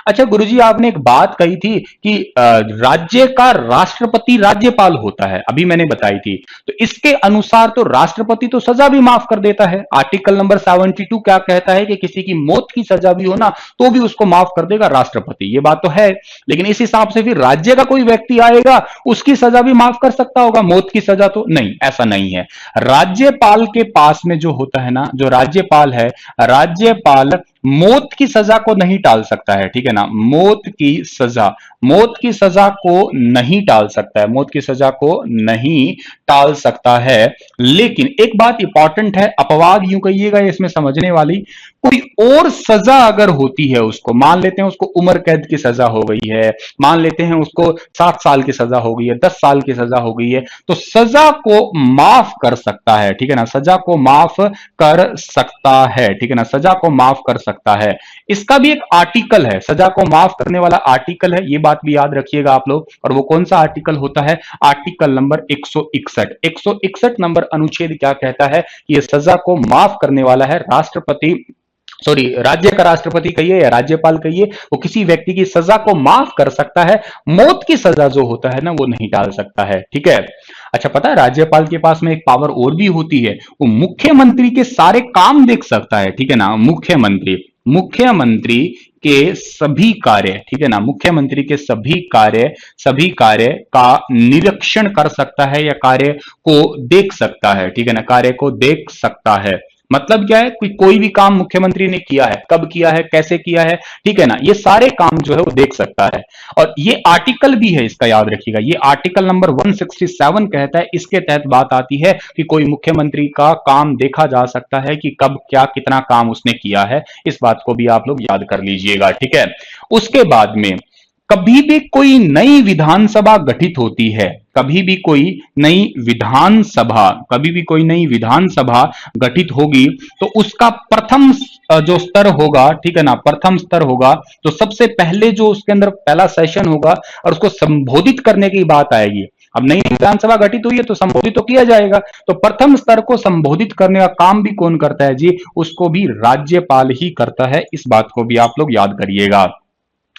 अच्छा गुरुजी, आपने एक बात कही थी कि राज्य का राष्ट्रपति राज्यपाल होता है, अभी मैंने बताई थी, तो इसके अनुसार तो राष्ट्रपति तो सजा भी माफ कर देता है। आर्टिकल नंबर 72 क्या कहता है कि किसी की मौत की सजा भी हो ना, तो भी उसको माफ कर देगा राष्ट्रपति, ये बात तो है। लेकिन इस हिसाब से फिर राज्य का कोई व्यक्ति आएगा, उसकी सजा भी माफ कर सकता होगा, मौत की सजा तो नहीं, ऐसा नहीं है। राज्यपाल के पास में जो होता है ना, जो राज्यपाल है, राज्यपाल मौत की सजा को नहीं टाल सकता है, ठीक है ना? मौत की सजा को नहीं टाल सकता है, मौत की सजा को नहीं टाल सकता है। लेकिन एक बात इंपॉर्टेंट है, अपवाद यूं कहिएगा इसमें समझने वाली, कोई और सजा अगर होती है उसको, मान लेते हैं उसको उम्र कैद की सजा हो गई है, मान लेते हैं उसको 7 साल की सजा हो गई है, 10 साल की सजा हो गई है, तो सजा को माफ कर सकता है, ठीक है ना? सजा को माफ कर सकता है, ठीक है ना? सजा को माफ कर सकता है। इसका भी एक आर्टिकल है, सजा को माफ करने वाला आर्टिकल है, ये बात भी याद रखिएगा आप लोग। और वो कौन सा आर्टिकल होता है? Article number 161। 161 नंबर अनुच्छेद क्या कहता है कि यह सजा को माफ करने वाला है राष्ट्रपति, सॉरी, राज्य का राष्ट्रपति कहिए या राज्यपाल कहिए, वो किसी व्यक्ति की सजा को माफ कर सकता है, मौत की सजा जो होता है ना वो नहीं टाल सकता है, ठीक है। अच्छा, पता है राज्यपाल के पास में एक पावर और भी होती है, वो मुख्यमंत्री के सारे काम देख सकता है, ठीक है ना? मुख्यमंत्री के सभी कार्य, ठीक है ना? मुख्यमंत्री के सभी कार्य का निरीक्षण कर सकता है या कार्य को देख सकता है, ठीक है ना? कार्य को देख सकता है। मतलब क्या है? कोई भी काम मुख्यमंत्री ने किया है, कब किया है, कैसे किया है, ठीक है ना? ये सारे काम जो है वो देख सकता है। और ये आर्टिकल भी है, इसका याद रखिएगा, ये आर्टिकल नंबर 167 कहता है, इसके तहत बात आती है कि कोई मुख्यमंत्री का काम देखा जा सकता है कि कब क्या कितना काम उसने किया है। इस बात को भी आप लोग याद कर लीजिएगा, ठीक है। उसके बाद में कभी भी कोई नई विधानसभा गठित होती है, कभी भी कोई नई विधानसभा गठित होगी, तो उसका प्रथम जो स्तर होगा, ठीक है ना, प्रथम स्तर होगा, तो सबसे पहले जो उसके अंदर पहला सेशन होगा और उसको संबोधित करने की बात आएगी। अब नई विधानसभा गठित हुई है तो संबोधित तो किया जाएगा, तो प्रथम स्तर को संबोधित करने का काम भी कौन करता है जी? उसको भी राज्यपाल ही करता है। इस बात को भी आप लोग याद करिएगा।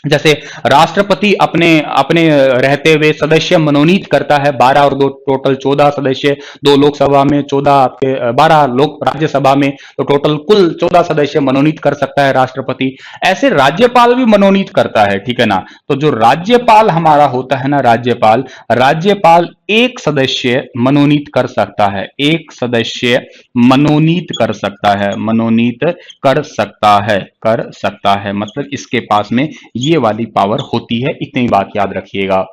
जैसे राष्ट्रपति अपने अपने रहते हुए सदस्य मनोनीत करता है, 12 और 2 टोटल 14 सदस्य, 2 लोकसभा में 14 आपके 12 लोक राज्यसभा में, तो टोटल कुल 14 सदस्य मनोनीत कर सकता है राष्ट्रपति। ऐसे राज्यपाल भी मनोनीत करता है, ठीक है ना? तो जो राज्यपाल हमारा होता है ना, राज्यपाल एक सदस्य मनोनीत कर सकता है, एक सदस्य मनोनीत कर सकता है, कर सकता है, मतलब इसके पास में ये ये वाली पावर होती है, इतनी बात याद रखिएगा।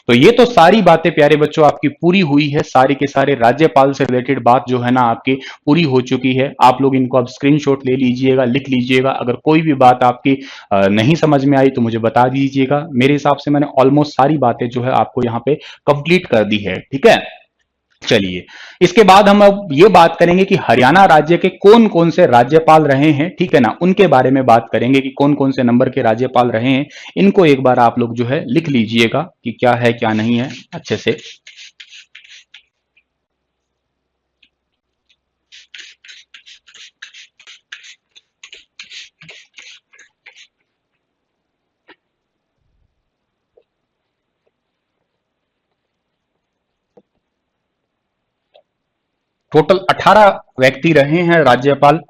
तो ये तो सारी बातें प्यारे बच्चों आपकी पूरी हुई है, सारे के सारे राज्यपाल से रिलेटेड बात जो है ना आपकी पूरी हो चुकी है। आप लोग इनको अब स्क्रीनशॉट ले लीजिएगा, लिख लीजिएगा। अगर कोई भी बात आपकी नहीं समझ में आई तो मुझे बता दीजिएगा। मेरे हिसाब से मैंने ऑलमोस्ट सारी बातें जो है आपको यहाँ पे कंप्लीट कर दी है, ठीक है। चलिए, इसके बाद हम अब ये बात करेंगे कि हरियाणा राज्य के कौन कौन से राज्यपाल रहे हैं, ठीक है ना, उनके बारे में बात करेंगे कि कौन कौन से नंबर के राज्यपाल रहे हैं। इनको एक बार आप लोग जो है लिख लीजिएगा कि क्या है क्या नहीं है अच्छे से। टोटल 18 व्यक्ति रहे हैं राज्यपाल।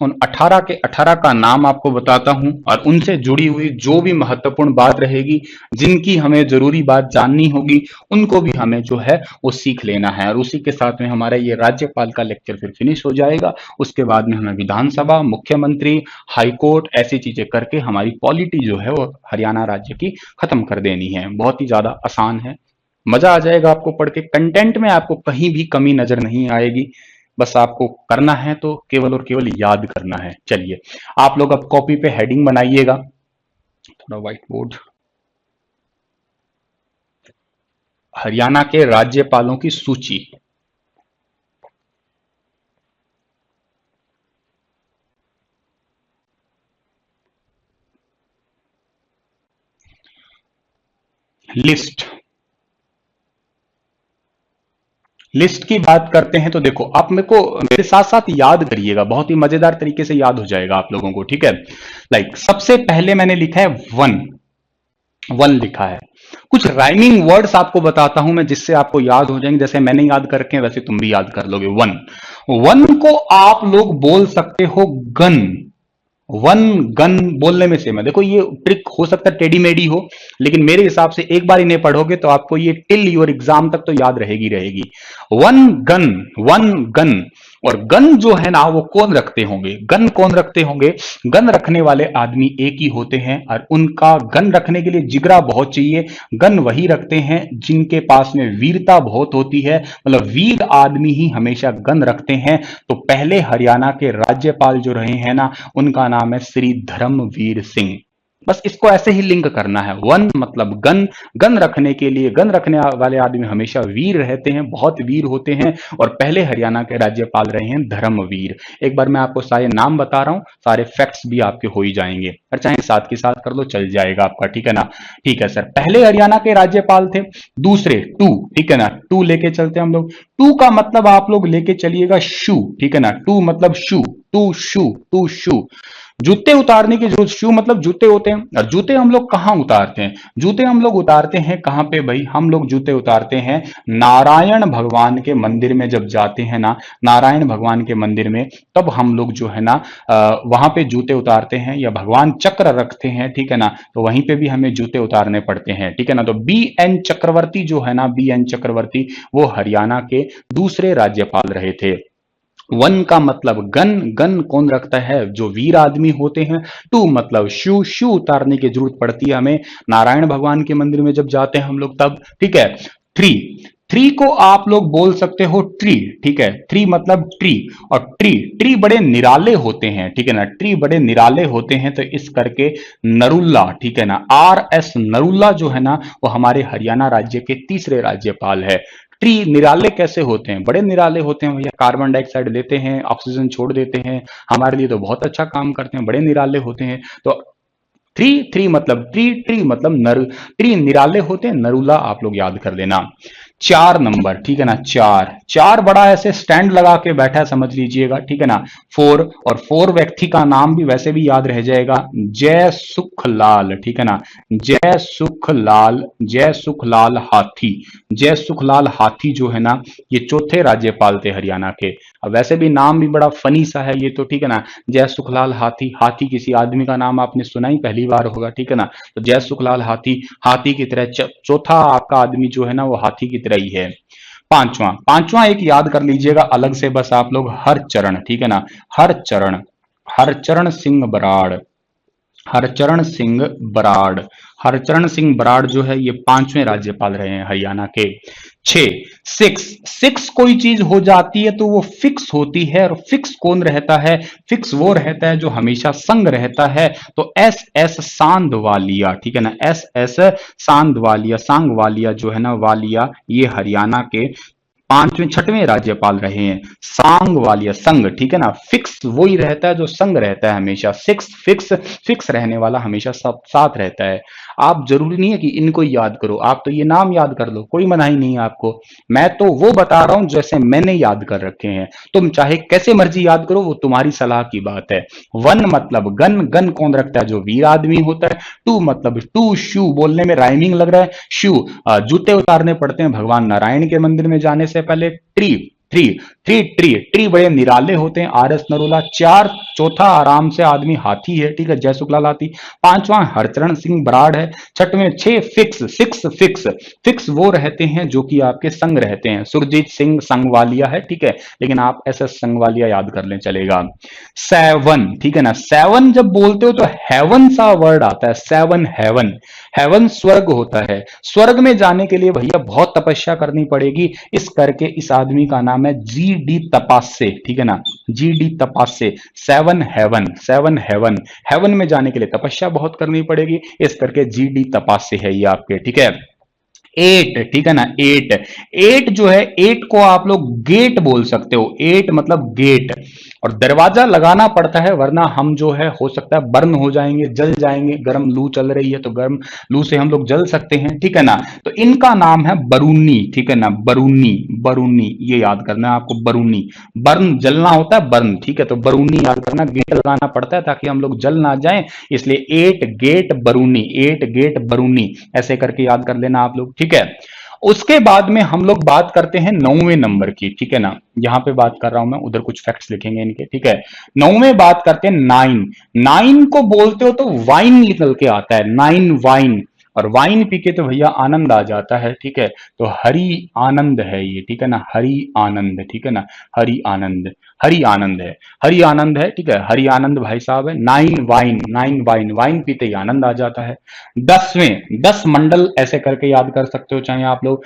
उन 18 के 18 का नाम आपको बताता हूं और उनसे जुड़ी हुई जो भी महत्वपूर्ण बात रहेगी, जिनकी हमें जरूरी बात जाननी होगी, उनको भी हमें जो है वो सीख लेना है। और उसी के साथ में हमारा ये राज्यपाल का लेक्चर फिर फिनिश हो जाएगा। उसके बाद में हमें विधानसभा, मुख्यमंत्री, हाईकोर्ट, ऐसी चीजें करके हमारी पॉलिटी जो है वो हरियाणा राज्य की खत्म कर देनी है। बहुत ही ज्यादा आसान है, मजा आ जाएगा आपको पढ़ के। कंटेंट में आपको कहीं भी कमी नजर नहीं आएगी, बस आपको करना है तो केवल और केवल याद करना है। चलिए, आप लोग अब कॉपी पे हेडिंग बनाइएगा, थोड़ा व्हाइट बोर्ड। हरियाणा के राज्यपालों की सूची। लिस्ट, लिस्ट की बात करते हैं तो देखो, आप मेरे को मेरे साथ साथ याद करिएगा, बहुत ही मजेदार तरीके से याद हो जाएगा आप लोगों को, ठीक है। लाइक सबसे पहले मैंने लिखा है वन, वन लिखा है। कुछ राइमिंग वर्ड्स आपको बताता हूं मैं, जिससे आपको याद हो जाएंगे। जैसे मैंने याद करके वैसे तुम भी याद कर लोगे। वन, वन को आप लोग बोल सकते हो गन। वन गन बोलने में सेम है। देखो ये ट्रिक हो सकता है टेढ़ी मेढ़ी हो, लेकिन मेरे हिसाब से एक बार इन्हें पढ़ोगे तो आपको ये टिल योर एग्जाम तक तो याद रहेगी रहेगी। One gun, one gun. और गन जो है ना वो कौन रखते होंगे, गन कौन रखते होंगे? गन रखने वाले आदमी एक ही होते हैं और उनका गन रखने के लिए जिगरा बहुत चाहिए। गन वही रखते हैं जिनके पास में वीरता बहुत होती है, मतलब वीर आदमी ही हमेशा गन रखते हैं। तो पहले हरियाणा के राज्यपाल जो रहे हैं ना, उनका नाम है श्री धर्मवीर सिंह। बस इसको ऐसे ही लिंक करना है। वन मतलब गन, गन रखने के लिए, गन रखने वाले आदमी हमेशा वीर रहते हैं, बहुत वीर होते हैं। और पहले हरियाणा के राज्यपाल रहे हैं धर्मवीर। एक बार मैं आपको सारे नाम बता रहा हूं, सारे फैक्ट्स भी आपके हो ही जाएंगे, और चाहे साथ के साथ कर लो चल जाएगा आपका, ठीक है ना। ठीक है सर, पहले हरियाणा के राज्यपाल थे। दूसरे टू, ठीक है ना, टू लेके चलते हैं हम लोग। टू का मतलब आप लोग लेके चलिएगा शू, ठीक है ना। टू मतलब शू, टू शू, टू शू। जूते उतारने की जरूरत, शू मतलब जूते होते हैं। और जूते हम लोग कहां उतारते हैं? जूते हम लोग उतारते हैं कहां पे भाई? हम लोग जूते उतारते हैं नारायण भगवान के मंदिर में। जब जाते हैं ना नारायण भगवान के मंदिर में, तब हम लोग जो है ना वहां पे जूते उतारते हैं, या भगवान चक्र रखते हैं, ठीक है ना, तो वहीं पे भी हमें जूते उतारने पड़ते हैं, ठीक है ना। तो बी एन चक्रवर्ती जो है ना, बी एन चक्रवर्ती, वो हरियाणा के दूसरे राज्यपाल रहे थे। वन का मतलब गन, गन कौन रखता है? जो वीर आदमी होते हैं। टू मतलब शू, शू उतारने की जरूरत पड़ती है हमें नारायण भगवान के मंदिर में जब जाते हैं हम लोग तब, ठीक है। थ्री, थ्री को आप लोग बोल सकते हो ट्री, ठीक है। थ्री मतलब ट्री। और ट्री, ट्री बड़े निराले होते हैं, ठीक है ना, ट्री बड़े निराले होते हैं, तो इस करके नरुल्ला, ठीक है ना, आर एस नरुल्ला जो है ना, वो हमारे हरियाणा राज्य के तीसरे राज्यपाल है। ट्री निराले कैसे होते हैं? बड़े निराले होते हैं भैया, कार्बन डाइऑक्साइड लेते हैं, ऑक्सीजन छोड़ देते हैं, हमारे लिए तो बहुत अच्छा काम करते हैं, बड़े निराले होते हैं। तो थ्री, थ्री मतलब ट्री, ट्री मतलब नर, ट्री निराले होते हैं, नरुला आप लोग याद कर लेना। चार नंबर, ठीक है ना, चार, चार बड़ा ऐसे स्टैंड लगा के बैठा है, समझ लीजिएगा, ठीक है ना। फोर, और फोर व्यक्ति का नाम भी वैसे भी याद रह जाएगा, जय सुखलाल, ठीक है ना, जय सुखलाल, जय सुखलाल हाथी। जय सुखलाल हाथी जो है ना, ये चौथे राज्यपाल थे हरियाणा के। अब वैसे भी नाम भी बड़ा फनी सा है ये तो, ठीक है ना, जय सुखलाल हाथी। हाथी किसी आदमी का नाम आपने सुना ही पहली बार होगा, ठीक है ना। तो जय सुखलाल हाथी, हाथी की तरह चौथा आपका आदमी जो है ना वो हाथी की तरह ही है। पांचवा, पांचवा एक याद कर लीजिएगा अलग से बस आप लोग, हरचरण, ठीक है ना, हरचरण, हरचरण सिंह बराड़। हरचरण सिंह बराड़। हरचरण सिंह बराड़ जो है ये 5वें राज्यपाल रहे हैं हरियाणा के। 6 सिक्स सिक्स कोई चीज हो जाती है तो वो फिक्स होती है, और फिक्स कौन रहता है? फिक्स वो रहता है जो हमेशा संग रहता है। तो एस एस सांधवालिया, ठीक है ना, एस एस सांधवालिया, सांगवालिया जो है ना, वालिया, ये हरियाणा के 6वें राज्यपाल रहे हैं। सांग वालिया, संग, ठीक है ना, फिक्स वही रहता है जो संग रहता है हमेशा। सिक्स फिक्स, फिक्स रहने वाला हमेशा सब साथ रहता है। आप जरूरी नहीं है कि इनको याद करो, आप तो ये नाम याद कर लो, कोई मनाही नहीं है आपको। मैं तो वो बता रहा हूं जैसे मैंने याद कर रखे हैं, तुम चाहे कैसे मर्जी याद करो, वो तुम्हारी सलाह की बात है। वन मतलब गन, गन कौन रखता है? जो वीर आदमी होता है। टू मतलब टू शू, बोलने में राइमिंग लग रहा है, शू, जूते उतारने पड़ते हैं भगवान नारायण के मंदिर में जाने से पहले। ट्री, थ्री, ट्री बड़े निराले होते हैं, आर एस नरोला। चार, चौथा आराम से आदमी हाथी है, ठीक है, जय शुक्ला लाती। पांचवा हरचरण सिंह बराड़ है। छठवें, 6 फिक्स, सिक्स फिक्स, फिक्स वो रहते हैं जो कि आपके संग रहते हैं। सुरजीत सिंह संगवालिया है, ठीक है, लेकिन आप एस एस संगवालिया याद कर लें चलेगा। सेवन, ठीक है ना, सेवन जब बोलते हो तो हेवन सा वर्ड आता है, सेवन, हेवन। हेवन स्वर्ग होता है। स्वर्ग में जाने के लिए भैया बहुत तपस्या करनी पड़ेगी। इस करके इस आदमी का नाम है जी डी तपासे, ठीक है ना, G D Tapase. Seven heaven, seven heaven, heaven में जाने के लिए तपस्या बहुत करनी पड़ेगी, इस करके जी डी तपासे है ये आपके, ठीक है। 8, ठीक है ना, 8, 8 जो है, 8 को आप लोग गेट बोल सकते हो। 8 मतलब गेट, और दरवाजा लगाना पड़ता है, वरना हम जो है हो सकता है बर्न हो जाएंगे, जल जाएंगे। गर्म लू चल रही है तो गर्म लू से हम लोग जल सकते हैं, ठीक है ना। तो इनका नाम है बरूनी, ठीक है ना, बरूनी, बरूनी, ये याद करना है आपको, बरूनी। बर्न जलना होता है, बर्न, ठीक है, तो बरूनी याद करना। गेट लगाना पड़ता है ताकि हम लोग जल ना जाएं, इसलिए 8 गेट बरूनी, 8 गेट बरूनी, ऐसे करके याद कर लेना आप लोग, ठीक है। उसके बाद में हम लोग बात करते हैं 9वें नंबर की, ठीक है ना, यहां पे बात कर रहा हूं मैं, उधर कुछ फैक्ट्स लिखेंगे इनके, ठीक है। 9वें बात करते हैं 9। 9 को बोलते हो तो वाइन निकल के आता है, 9 वाइन, और वाइन पी के तो भैया आनंद आ जाता है, ठीक है। तो हरि आनंद है ये, ठीक है ना, हरि आनंद, ठीक है ना, हरि आनंद, हरि आनंद है, हरि आनंद है, ठीक है, हरि आनंद भाई साहब है। 9 वाइन, 9 वाइन, वाइन पीते ही आनंद आ जाता है। 10वें, 10 मंडल ऐसे करके याद कर सकते हो चाहे आप लोग।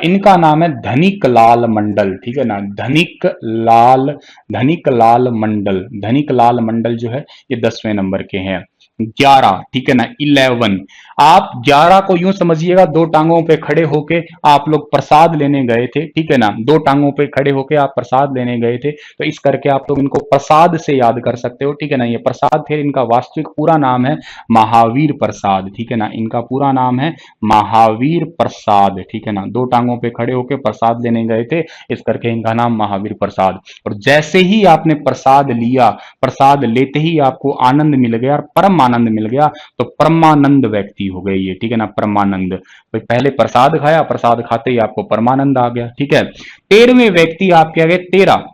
इनका नाम है धनिक लाल मंडल, ठीक है ना, धनिक लाल, धनिक लाल मंडल, धनिक लाल मंडल जो है ये 10वें नंबर के हैं। 11, ठीक है ना, 11, आप 11 को यूं समझिएगा, दो टांगों पे खड़े होके आप लोग प्रसाद लेने गए थे, ठीक है ना, दो टांगों पे खड़े होके आप प्रसाद लेने गए थे, तो इस करके आप लोग इनको प्रसाद से याद कर सकते हो, ठीक है ना। ये प्रसाद थे, इनका वास्तविक पूरा नाम है महावीर प्रसाद, ठीक है ना, इनका पूरा नाम है महावीर प्रसाद, ठीक है ना, दो टांगों पे खड़े होके प्रसाद लेने गए थे, इस करके इनका नाम महावीर प्रसाद। और जैसे ही आपने प्रसाद लिया, प्रसाद लेते ही आपको आनंद मिल गया और परम आनंद मिल गया, तो परमानंद व्यक्ति हो गए ये, ठीक है ना, परमानंद। भाई पहले प्रसाद खाया, प्रसाद खाते ही आपको परमानंद आ गया, ठीक है। 13वें व्यक्ति आपके आ गए 13।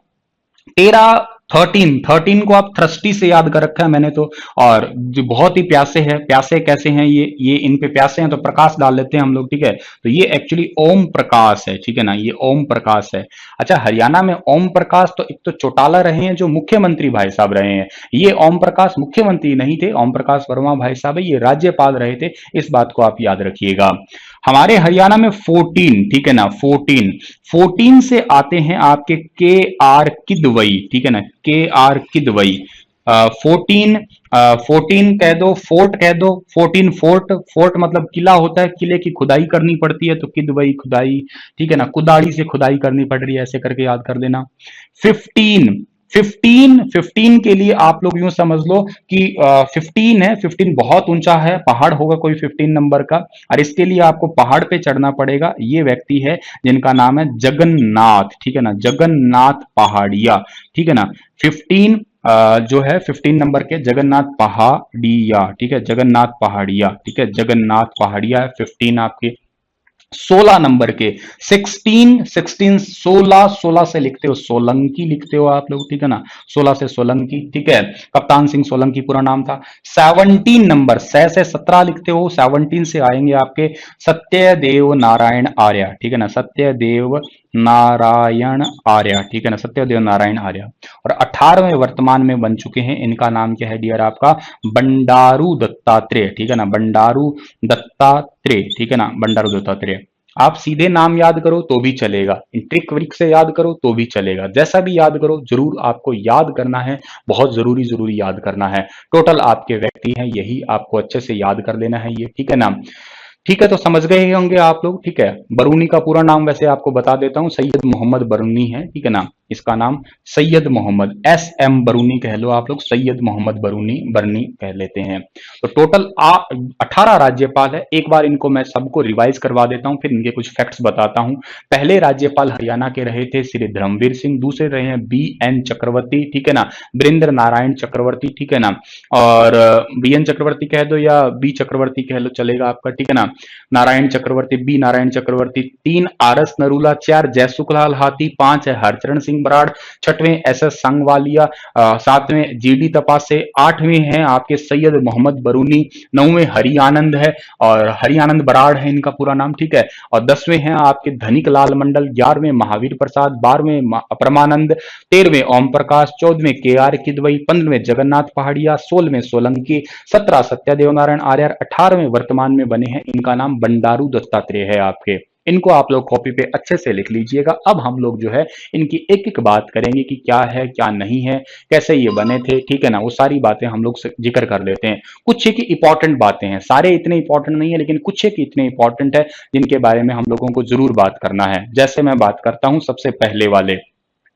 13, 13 को आप थ्रस्टी से याद कर रखा है मैंने तो, और जो बहुत ही प्यासे है, प्यासे कैसे हैं ये इन पे प्यासे हैं तो प्रकाश डाल लेते हैं हम लोग, ठीक है। तो ये एक्चुअली ओम प्रकाश है, ठीक है ना, ये ओम प्रकाश है। अच्छा, हरियाणा में ओम प्रकाश तो एक तो चौटाला रहे हैं जो मुख्यमंत्री भाई साहब रहे हैं, ये ओम प्रकाश मुख्यमंत्री नहीं थे, ओम प्रकाश वर्मा भाई साहब ये राज्यपाल रहे थे, इस बात को आप याद रखिएगा। हमारे हरियाणा में 14, ठीक है ना, 14, 14 से आते हैं आपके के आर किदवई, ठीक है ना, के आर किदवई। 14, 14 कह दो, फोर्ट कह दो, 14 फोर्ट, फोर्ट मतलब किला होता है, किले की खुदाई करनी पड़ती है तो किदवई खुदाई, ठीक है ना, कुदाड़ी से खुदाई करनी पड़ रही है, ऐसे करके याद कर लेना। 15, 15 के लिए आप लोग यूं समझ लो कि 15 है, 15 बहुत ऊंचा है, पहाड़ होगा कोई 15 नंबर का, और इसके लिए आपको पहाड़ पे चढ़ना पड़ेगा। ये व्यक्ति है जिनका नाम है जगन्नाथ, ठीक है ना, जगन्नाथ पहाड़िया, ठीक है ना। 15 जो है 15 नंबर के जगन्नाथ पहाड़िया, ठीक है, जगन्नाथ पहाड़िया, ठीक है, जगन्नाथ पहाड़िया 15 आपके। 16 नंबर के 16 16 16 16 से लिखते हो सोलंकी लिखते हो आप लोग, ठीक है ना, 16 से सोलंकी, ठीक है। कप्तान सिंह सोलंकी पूरा नाम था। 17 नंबर 6 से 17 लिखते हो, 17 से आएंगे आपके सत्यदेव नारायण आर्य, ठीक है ना, सत्यदेव नारायण आर्य, ठीक है ना, सत्यदेव नारायण आर्य। और 18वें वर्तमान में बन चुके हैं, इनका नाम क्या है डियर आपका, बंडारू दत्तात्रेय, ठीक है ना, बंडारू दत्तात्रेय, ठीक है ना, बंडारू दत्तात्रेय। आप सीधे नाम याद करो तो भी चलेगा, ट्रिक विक से याद करो तो भी चलेगा, जैसा भी याद करो, जरूर आपको याद करना है, बहुत जरूरी जरूरी याद करना है। टोटल आपके व्यक्ति हैं, यही आपको अच्छे से याद कर लेना है ये, ठीक है ना। ठीक है, तो समझ गए ही होंगे आप लोग, ठीक है। बरूनी का पूरा नाम वैसे आपको बता देता हूं, सैयद मोहम्मद बरूनी है, ठीक है ना, इसका नाम सैयद मोहम्मद, एस एम बरूनी कह लो आप लोग, सैयद मोहम्मद बरूनी बरनी कह लेते हैं। तो टोटल 18 राज्यपाल है। एक बार इनको मैं सबको रिवाइज करवा देता हूं, फिर इनके कुछ फैक्ट्स बताता हूं। पहले राज्यपाल हरियाणा के रहे थे श्री धर्मवीर सिंह, दूसरे रहे हैं बी एन चक्रवर्ती, ठीक है ना, बीरेंद्र नारायण चक्रवर्ती, ठीक है ना, और बी एन चक्रवर्ती कह दो या बी चक्रवर्ती कह लो चलेगा आपका, ठीक है ना। Narayan Chakravarti, B Narayan Chakravarti. 3 R S Narula, 4 Jaisukhlal Hathi, 5 है हरचरण सिंह बराड़, 6वें एस एस संगवालिया, 7वें जी डी तपासे, 8वें हैं आपके सैयद मोहम्मद बरूनी, 9वें हरियानंद है और हरियानंद बराड़ है इनका पूरा नाम, ठीक है। और 10वें हैं आपके धनिक लाल मंडल, 11वें महावीर प्रसाद, 12वें परमानंद, 13वें ओम प्रकाश, 14वें के आर किदवई, 15वें जगन्नाथ पहाड़िया, 16वें सोलंकी, 17 सत्यदेव नारायण आर्य, 18वें वर्तमान में बने हैं, इनका नाम बंडारू दत्तात्रेय है आपके। इनको आप लोग कॉपी पे अच्छे से लिख लीजिएगा। अब हम लोग जो है इनकी एक एक बात करेंगे कि क्या है क्या नहीं है, कैसे ये बने थे, ठीक है ना, वो सारी बातें हम लोग जिक्र कर लेते हैं। कुछ एक इंपॉर्टेंट बातें हैं, सारे इतने इंपॉर्टेंट नहीं है लेकिन कुछ एक इतने इंपॉर्टेंट है जिनके बारे में हम लोगों को जरूर बात करना है। जैसे मैं बात करता हूं सबसे पहले वाले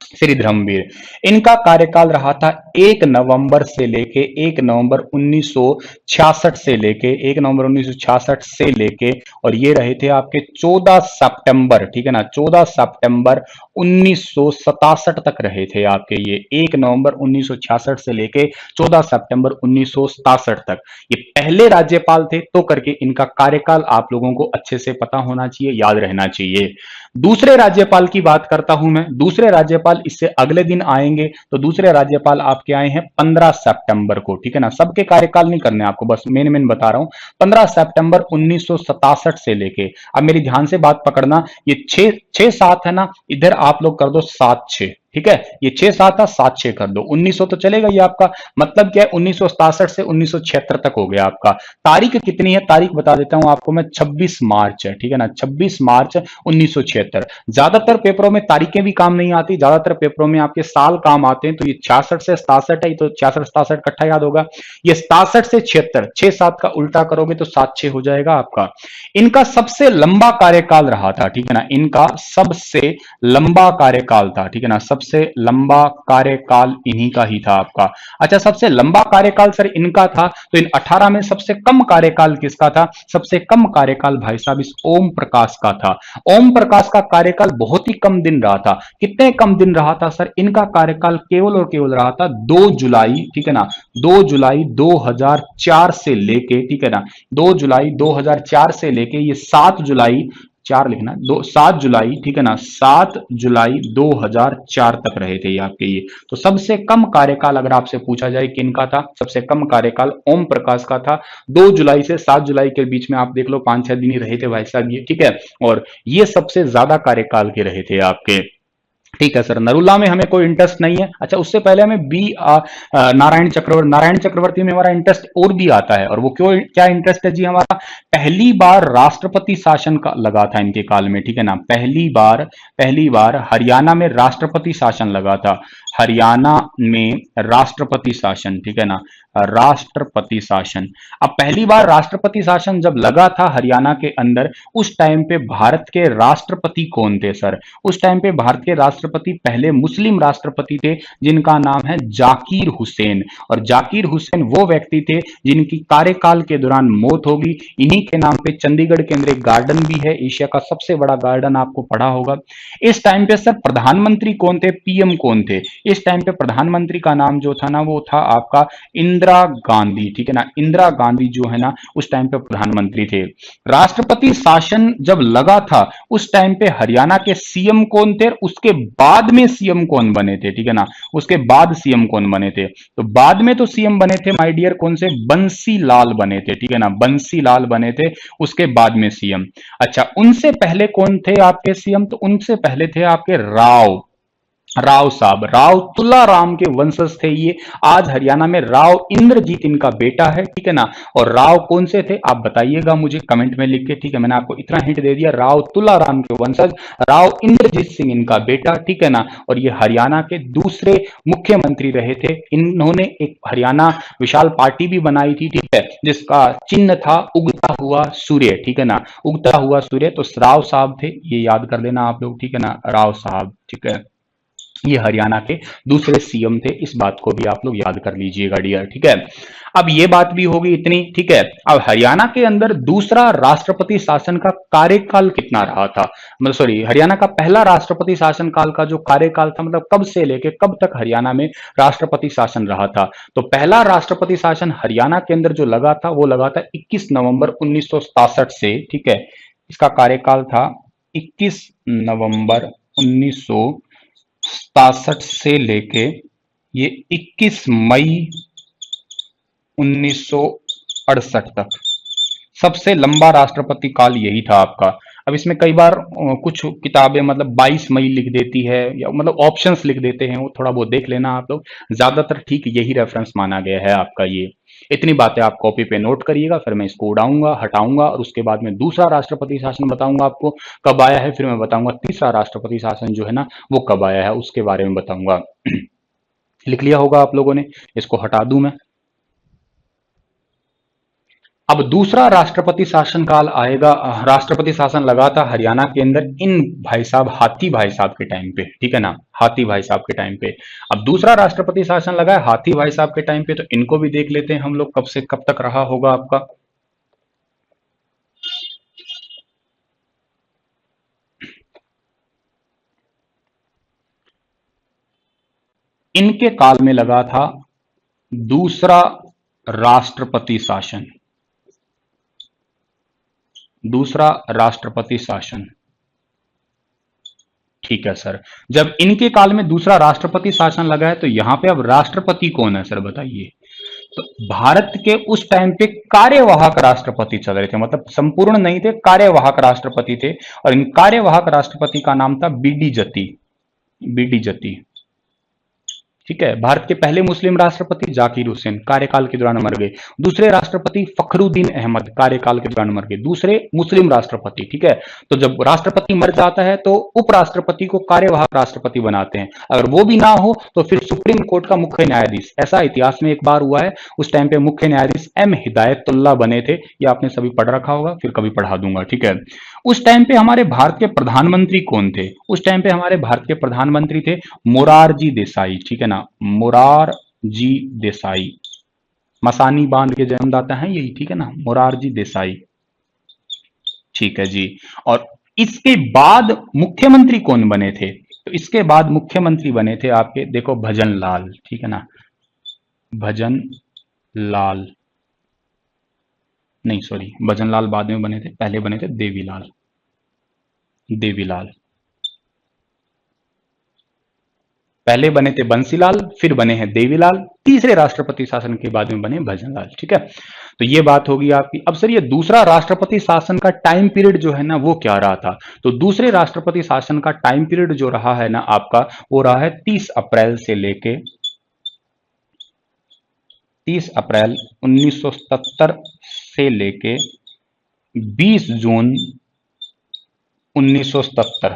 श्री धर्मवीर, इनका कार्यकाल रहा था 1 नवंबर से लेके 1 नवंबर 1966 से लेके 1 नवंबर 1966 से लेके और ये रहे थे आपके 14 सितंबर, ठीक है ना, 14 सितंबर 1967 तक रहे थे आपके ये, 1 नवंबर 1966 से लेके 14 सितंबर 1967 तक ये पहले राज्यपाल थे। तो करके इनका कार्यकाल आप लोगों को अच्छे से पता होना चाहिए, याद रहना चाहिए। दूसरे राज्यपाल की बात करता हूं मैं, दूसरे राज्यपाल इससे अगले दिन आएंगे, तो दूसरे राज्यपाल आपके आए हैं 15 सितंबर को, ठीक है ना, सबके कार्यकाल नहीं करने आपको, बस मेन मेन बता रहा हूं। 15 सितंबर 1967 से लेके, अब मेरी ध्यान से बात पकड़ना, ये 6 7 है ना, इधर आप लोग कर दो 7 6, ठीक है, ये 6 7 था, 7 6 कर दो, 1900 तो चलेगा ये आपका, मतलब क्या है 1967 से 1976 तक हो गया आपका। तारीख कितनी है, तारीख बता देता हूं आपको मैं, 26 मार्च है, ठीक है ना, 26 मार्च 1976। ज्यादातर पेपरों में तारीखें भी काम नहीं आती, ज्यादातर पेपरों में आपके साल काम आते हैं, तो ये 66 से 67 है, तो 66 67 इकट्ठा याद होगा। ये 67 से 76, 6 7 का उल्टा करोगे तो 7 6 हो जाएगा आपका। इनका सबसे लंबा कार्यकाल रहा था, ठीक है ना, इनका सबसे लंबा कार्यकाल था, ठीक है ना, सबसे लंबा कार्यकाल इन्हीं का ही था आपका। अच्छा, सबसे लंबा कार्यकाल सर इनका था, तो इन 18 में सबसे कम कार्यकाल किसका था, सबसे कम कार्यकाल भाई साहब इस ओम प्रकाश का था। ओम प्रकाश का कार्यकाल बहुत ही कम दिन रहा था। कितने कम दिन रहा था सर, इनका कार्यकाल केवल और केवल रहा था 2 जुलाई, ठीक है ना, 2 जुलाई 2004 से लेके, ठीक है ना, 2 जुलाई 2004 से लेके ये 7 जुलाई 4 लिखना, 7 जुलाई, ठीक है ना, 7 जुलाई 2004 तक रहे थे ये आपके ये। तो सबसे कम कार्यकाल अगर आपसे पूछा जाए किनका था, सबसे कम कार्यकाल ओम प्रकाश का था। 2 जुलाई से 7 जुलाई के बीच में आप देख लो 5 6 दिन ही रहे थे भाई साहब ये, ठीक है, और ये सबसे ज्यादा कार्यकाल के रहे थे आपके। ठीक है सर, नरूला में हमें कोई इंटरेस्ट नहीं है। अच्छा, उससे पहले हमें बी नारायण चक्रवर्ती में हमारा इंटरेस्ट और भी आता है, और वो क्यों, क्या इंटरेस्ट है जी हमारा, पहली बार राष्ट्रपति शासन का लगा था इनके काल में, ठीक है ना, पहली बार हरियाणा में राष्ट्रपति शासन लगा था, हरियाणा में राष्ट्रपति शासन, ठीक है ना, राष्ट्रपति शासन। अब पहली बार राष्ट्रपति शासन जब लगा था हरियाणा के अंदर, उस टाइम पे भारत के राष्ट्रपति कौन थे सर, उस टाइम पे भारत के राष्ट्रपति पहले मुस्लिम राष्ट्रपति थे जिनका नाम है जाकिर हुसैन, और जाकिर हुसैन वो व्यक्ति थे जिनकी कार्यकाल के दौरान मौत होगी। इन्हीं के नाम पे चंडीगढ़ के अंदर एक गार्डन भी है, एशिया का सबसे बड़ा गार्डन, आपको पढ़ा होगा। इस टाइम पे सर प्रधानमंत्री कौन थे, पीएम कौन थे, इस टाइम पे प्रधानमंत्री का नाम जो था ना वो था आपका इंदिरा गांधी, ठीक है ना। इंदिरा गांधी जो है ना उस टाइम पे प्रधानमंत्री थे। राष्ट्रपति शासन जब लगा था उस टाइम पे हरियाणा के सीएम कौन थे, उसके बाद में सीएम कौन बने थे, ठीक है ना। उसके बाद सीएम कौन बने थे, तो बाद में तो सीएम बने थे माय डियर कौन से, बंसी लाल बने थे, ठीक है ना, बंसी लाल बने थे उसके बाद में सीएम। अच्छा, उनसे पहले कौन थे आपके सीएम, तो उनसे पहले थे आपके राव, राव साहब, राव तुलाराम के वंशज थे ये। आज हरियाणा में राव इंद्रजीत इनका बेटा है, ठीक है ना। और राव कौन से थे आप बताइएगा मुझे कमेंट में लिख के, ठीक है। मैंने आपको इतना हिंट दे दिया, राव तुलाराम के वंशज, राव इंद्रजीत सिंह इनका बेटा, ठीक है ना। और ये हरियाणा के दूसरे मुख्यमंत्री रहे थे। इन्होंने एक हरियाणा विशाल पार्टी भी बनाई थी, ठीक है, जिसका चिन्ह था उगता हुआ सूर्य, ठीक है ना, उगता हुआ सूर्य। तो राव साहब थे, ये याद कर लेना आप लोग, ठीक है ना, राव साहब, ठीक है। ये हरियाणा के दूसरे सीएम थे, इस बात को भी आप लोग याद कर लीजिएगा डियर, ठीक है। अब ये बात भी होगी इतनी, ठीक है। अब हरियाणा के अंदर दूसरा राष्ट्रपति शासन का कार्यकाल कितना रहा था, मतलब सॉरी, हरियाणा का पहला राष्ट्रपति शासन काल का जो कार्यकाल था, मतलब कब से लेके कब तक हरियाणा में राष्ट्रपति शासन रहा था। तो पहला राष्ट्रपति शासन हरियाणा के अंदर जो लगा था वो लगा था 21 नवंबर 1967 से, ठीक है। इसका कार्यकाल था 21 नवंबर 1967 से लेके ये 21 मई 1968 तक सबसे लंबा राष्ट्रपति काल यही था आपका। अब इसमें कई बार कुछ किताबें मतलब 22 मई लिख देती है, या मतलब ऑप्शंस लिख देते हैं, वो थोड़ा बहुत देख लेना आप लोग। ज्यादातर ठीक यही रेफरेंस माना गया है आपका ये। इतनी बातें आप कॉपी पे नोट करिएगा, फिर मैं इसको उड़ाऊंगा, हटाऊंगा, और उसके बाद में दूसरा राष्ट्रपति शासन बताऊंगा आपको कब आया है, फिर मैं बताऊंगा तीसरा राष्ट्रपति शासन जो है ना वो कब आया है, उसके बारे में बताऊंगा। लिख लिया होगा आप लोगों ने, इसको हटा दूं मैं। अब दूसरा राष्ट्रपति शासन काल आएगा, राष्ट्रपति शासन लगा था हरियाणा के अंदर इन भाई साहब, हाथी भाई साहब के टाइम पे, ठीक है ना, हाथी भाई साहब के टाइम पे। अब दूसरा राष्ट्रपति शासन लगा है हाथी भाई साहब के टाइम पे, तो इनको भी देख लेते हैं हम लोग कब से कब तक रहा होगा आपका। इनके काल में लगा था दूसरा राष्ट्रपति शासन, दूसरा राष्ट्रपति शासन, ठीक है सर। जब इनके काल में दूसरा राष्ट्रपति शासन लगा है तो यहां पे अब राष्ट्रपति कौन है सर बताइए। तो भारत के उस टाइम पे कार्यवाहक राष्ट्रपति चल रहे थे, मतलब संपूर्ण नहीं थे, कार्यवाहक राष्ट्रपति थे। और इन कार्यवाहक राष्ट्रपति का नाम था बीडी जती, बीडी जती, ठीक है। भारत के पहले मुस्लिम राष्ट्रपति जाकिर हुसैन कार्यकाल के दौरान मर गए। दूसरे राष्ट्रपति फखरुद्दीन अहमद कार्यकाल के दौरान मर गए, दूसरे मुस्लिम राष्ट्रपति, ठीक है। तो जब राष्ट्रपति मर जाता है तो उपराष्ट्रपति को कार्यवाहक राष्ट्रपति बनाते हैं। अगर वो भी ना हो तो फिर सुप्रीम कोर्ट का मुख्य न्यायाधीश, ऐसा इतिहास में एक बार हुआ है, उस टाइम पे मुख्य न्यायाधीश एम हिदायतुल्लाह बने थे। ये आपने सभी पढ़ रखा होगा, फिर कभी पढ़ा दूंगा, ठीक है। उस टाइम पे हमारे भारत के प्रधानमंत्री कौन थे, उस टाइम पे हमारे भारत के प्रधानमंत्री थे मोरारजी देसाई, ठीक है ना, मोरारजी देसाई। मसानी बांध के जन्मदाता हैं यही, ठीक है ना, मोरारजी देसाई, ठीक है जी। और इसके बाद मुख्यमंत्री कौन बने थे, तो इसके बाद मुख्यमंत्री बने थे आपके, देखो, भजन लाल, ठीक है ना, भजन लाल, नहीं सॉरी, भजन लाल बाद में बने थे, पहले बने थे देवीलाल, देवीलाल। पहले बने थे बंसीलाल, फिर बने हैं देवीलाल, तीसरे राष्ट्रपति शासन के बाद में बने भजनलाल, ठीक है। तो ये बात होगी आपकी। अब सर ये दूसरा राष्ट्रपति शासन का टाइम पीरियड जो है ना वो क्या रहा था, तो दूसरे राष्ट्रपति शासन का टाइम पीरियड जो रहा है ना आपका, वो रहा है 30 अप्रैल से लेके 30 अप्रैल 1970 से लेके 20 जून 1970।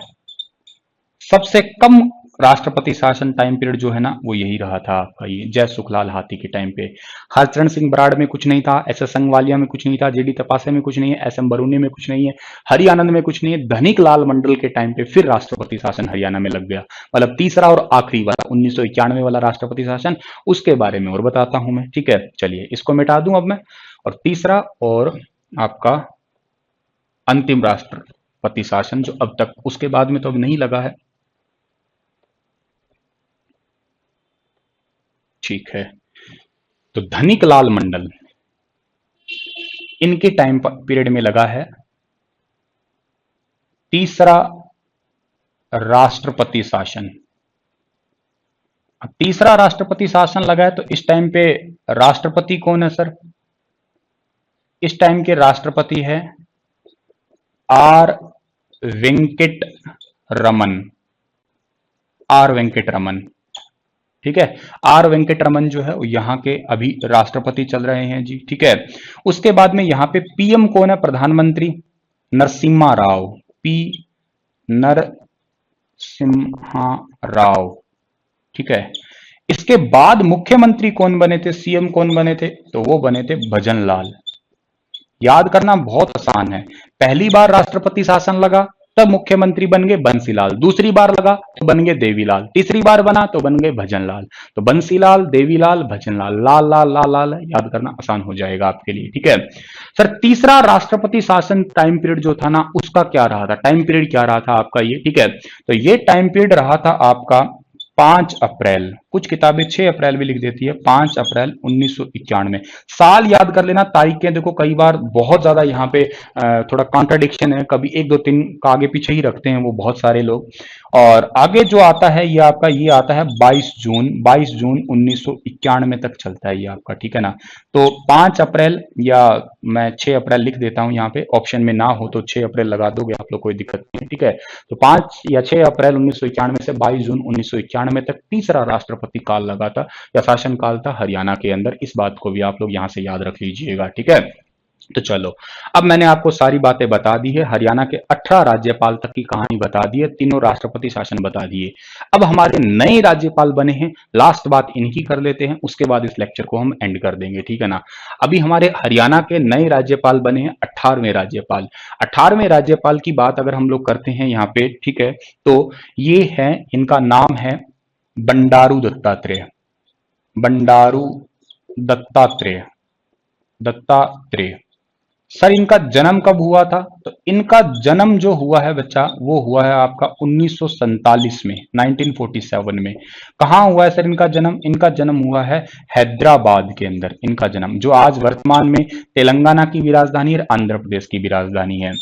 सबसे कम राष्ट्रपति शासन टाइम पीरियड जो है ना वो यही रहा था आपका, ये जय सुखलाल हाथी के टाइम पे। हरचरण सिंह बराड़ में कुछ नहीं था, एस एस संगवालिया में कुछ नहीं था, जेडी तपासे में कुछ नहीं है, एस एम बरूनी में कुछ नहीं है, हरि आनंद में कुछ नहीं है, धनिक लाल मंडल के टाइम पे फिर राष्ट्रपति शासन हरियाणा में लग गया। मतलब तीसरा और आखिरी वाला 1991 वाला राष्ट्रपति शासन, उसके बारे में और बताता हूं मैं, ठीक है। चलिए इसको मिटा दूं अब मैं, और तीसरा और आपका अंतिम राष्ट्रपति शासन जो अब तक, उसके बाद में तो अब नहीं लगा है, ठीक है, तो धनिक लाल मंडल, इनके टाइम पीरियड में लगा है तीसरा राष्ट्रपति शासन। तीसरा राष्ट्रपति शासन लगा है, तो इस टाइम पे राष्ट्रपति कौन है सर? इस टाइम के राष्ट्रपति है आर वेंकट रमन। आर वेंकट रमन, ठीक है, आर वेंकट रमन जो है यहाँ के अभी राष्ट्रपति चल रहे हैं जी। ठीक है, उसके बाद में यहाँ पे पीएम कौन है? प्रधानमंत्री नरसिम्हा राव, पी नरसिम्हा राव। ठीक है, इसके बाद मुख्यमंत्री कौन बने थे? सीएम कौन बने थे? तो वो बने थे भजन लाल। याद करना बहुत आसान है, पहली बार राष्ट्रपति शासन लगा तब मुख्यमंत्री बन गए बंसीलाल, दूसरी बार लगा तो बन गए देवीलाल, तीसरी बार बना तो बन गए भजनलाल। तो बंसीलाल, देवीलाल, भजनलाल, लाल लाल लाल लाल, याद करना आसान हो जाएगा आपके लिए। ठीक है सर, तीसरा राष्ट्रपति शासन टाइम पीरियड जो था ना, उसका क्या रहा था? टाइम पीरियड क्या रहा था आपका ये? ठीक है, तो ये टाइम पीरियड रहा था आपका 5 अप्रैल, कुछ किताबें 6 अप्रैल भी लिख देती है, 5 अप्रैल 1991। साल याद कर लेना, तारीखें देखो कई बार बहुत ज्यादा यहाँ पे थोड़ा कॉन्ट्राडिक्शन है, कभी 1 2 3 का आगे पीछे ही रखते हैं वो बहुत सारे लोग। और आगे जो आता है ये आपका ये आता है 22 जून, 22 जून 1991 तक चलता है ये आपका। ठीक है ना, तो 5 अप्रैल या मैं 6 अप्रैल लिख देता हूं यहाँ पे, ऑप्शन में ना हो तो 6 अप्रैल लगा दोगे आप लोग, कोई दिक्कत नहीं है। ठीक है, तो 5 या 6 अप्रैल 1991 से 22 जून 1991 तक तीसरा राष्ट्रपति काल लगा था या शासन काल था हरियाणा के अंदर। इस बात को भी आप लोग यहां से याद रख लीजिएगा। ठीक है, तो चलो, अब मैंने आपको सारी बातें बता दी है, हरियाणा के 18 राज्यपाल तक की कहानी बता दी है, तीनों राष्ट्रपति शासन बता दिए। अब हमारे नए राज्यपाल बने हैं, लास्ट बात इनकी कर लेते हैं, उसके बाद इस लेक्चर को हम एंड कर देंगे। ठीक है ना, अभी हमारे हरियाणा के नए राज्यपाल बने हैं 18वें राज्यपाल। 18वें राज्यपाल की बात अगर हम लोग करते हैं यहाँ पे, ठीक है, तो ये है, इनका नाम है बंडारू दत्तात्रेय। बंडारू दत्तात्रेय, दत्तात्रेय सर, इनका जन्म कब हुआ था? तो इनका जन्म जो हुआ है बच्चा, वो हुआ है आपका 1947 में, 1947 में। कहां हुआ है सर इनका जन्म? इनका जन्म हुआ है हैदराबाद के अंदर, इनका जन्म, जो आज वर्तमान में तेलंगाना की भी राजधानी और आंध्र प्रदेश की भी राजधानी है।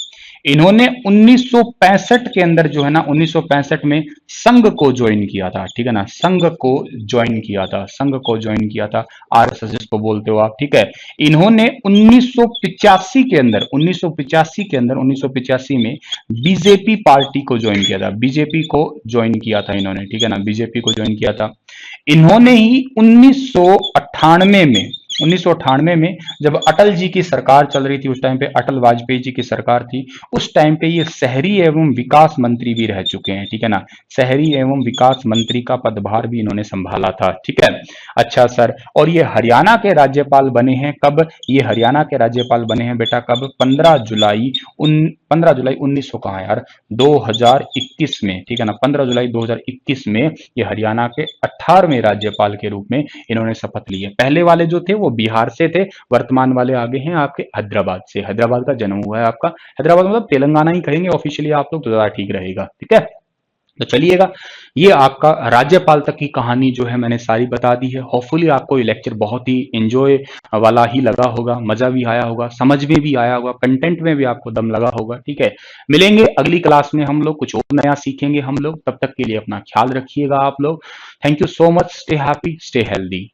इन्होंने 1965 के अंदर जो है ना, 1965 में संघ को ज्वाइन किया था। ठीक है ना, संघ को ज्वाइन किया था, संघ को ज्वाइन किया था, आरएसएस जिसको बोलते हो आप। ठीक है, इन्होंने 1985 के अंदर, 1985 के अंदर, 1985 में बीजेपी पार्टी को ज्वाइन किया था, बीजेपी को ज्वाइन किया था इन्होंने। ठीक है ना, बीजेपी को ज्वाइन किया था इन्होंने ही 1998 में, 1998 में जब अटल जी की सरकार चल रही थी, उस टाइम पे अटल वाजपेयी जी की सरकार थी, उस टाइम पे ये शहरी एवं विकास मंत्री भी रह चुके हैं। ठीक है ना, शहरी एवं विकास मंत्री का पदभार भी इन्होंने संभाला था। ठीक है, अच्छा सर, और ये हरियाणा के राज्यपाल बने हैं कब? ये हरियाणा के राज्यपाल बने हैं बेटा कब? 15 जुलाई 1900 कहाँ यार, 2021 में। ठीक है ना, 15 जुलाई 2021 में ये हरियाणा के 18वें राज्यपाल के रूप में इन्होंने शपथ ली है। पहले वाले जो थे वो बिहार से थे, वर्तमान वाले आगे हैं आपके हैदराबाद से। हैदराबाद का जन्म हुआ है आपका, हैदराबाद मतलब तेलंगाना ही कहेंगे ऑफिशियली आप लोग तो ज्यादा ठीक रहेगा। ठीक है, तो चलिएगा, ये आपका राज्यपाल तक की कहानी जो है मैंने सारी बता दी है। होपफुली आपको ये लेक्चर बहुत ही एंजॉय वाला ही लगा होगा, मजा भी आया होगा, समझ में भी आया होगा, कंटेंट में भी आपको दम लगा होगा। ठीक है, मिलेंगे अगली क्लास में, हम लोग कुछ और नया सीखेंगे हम लोग। तब तक के लिए अपना ख्याल रखिएगा आप लोग। Thank you so much, stay happy, stay healthy.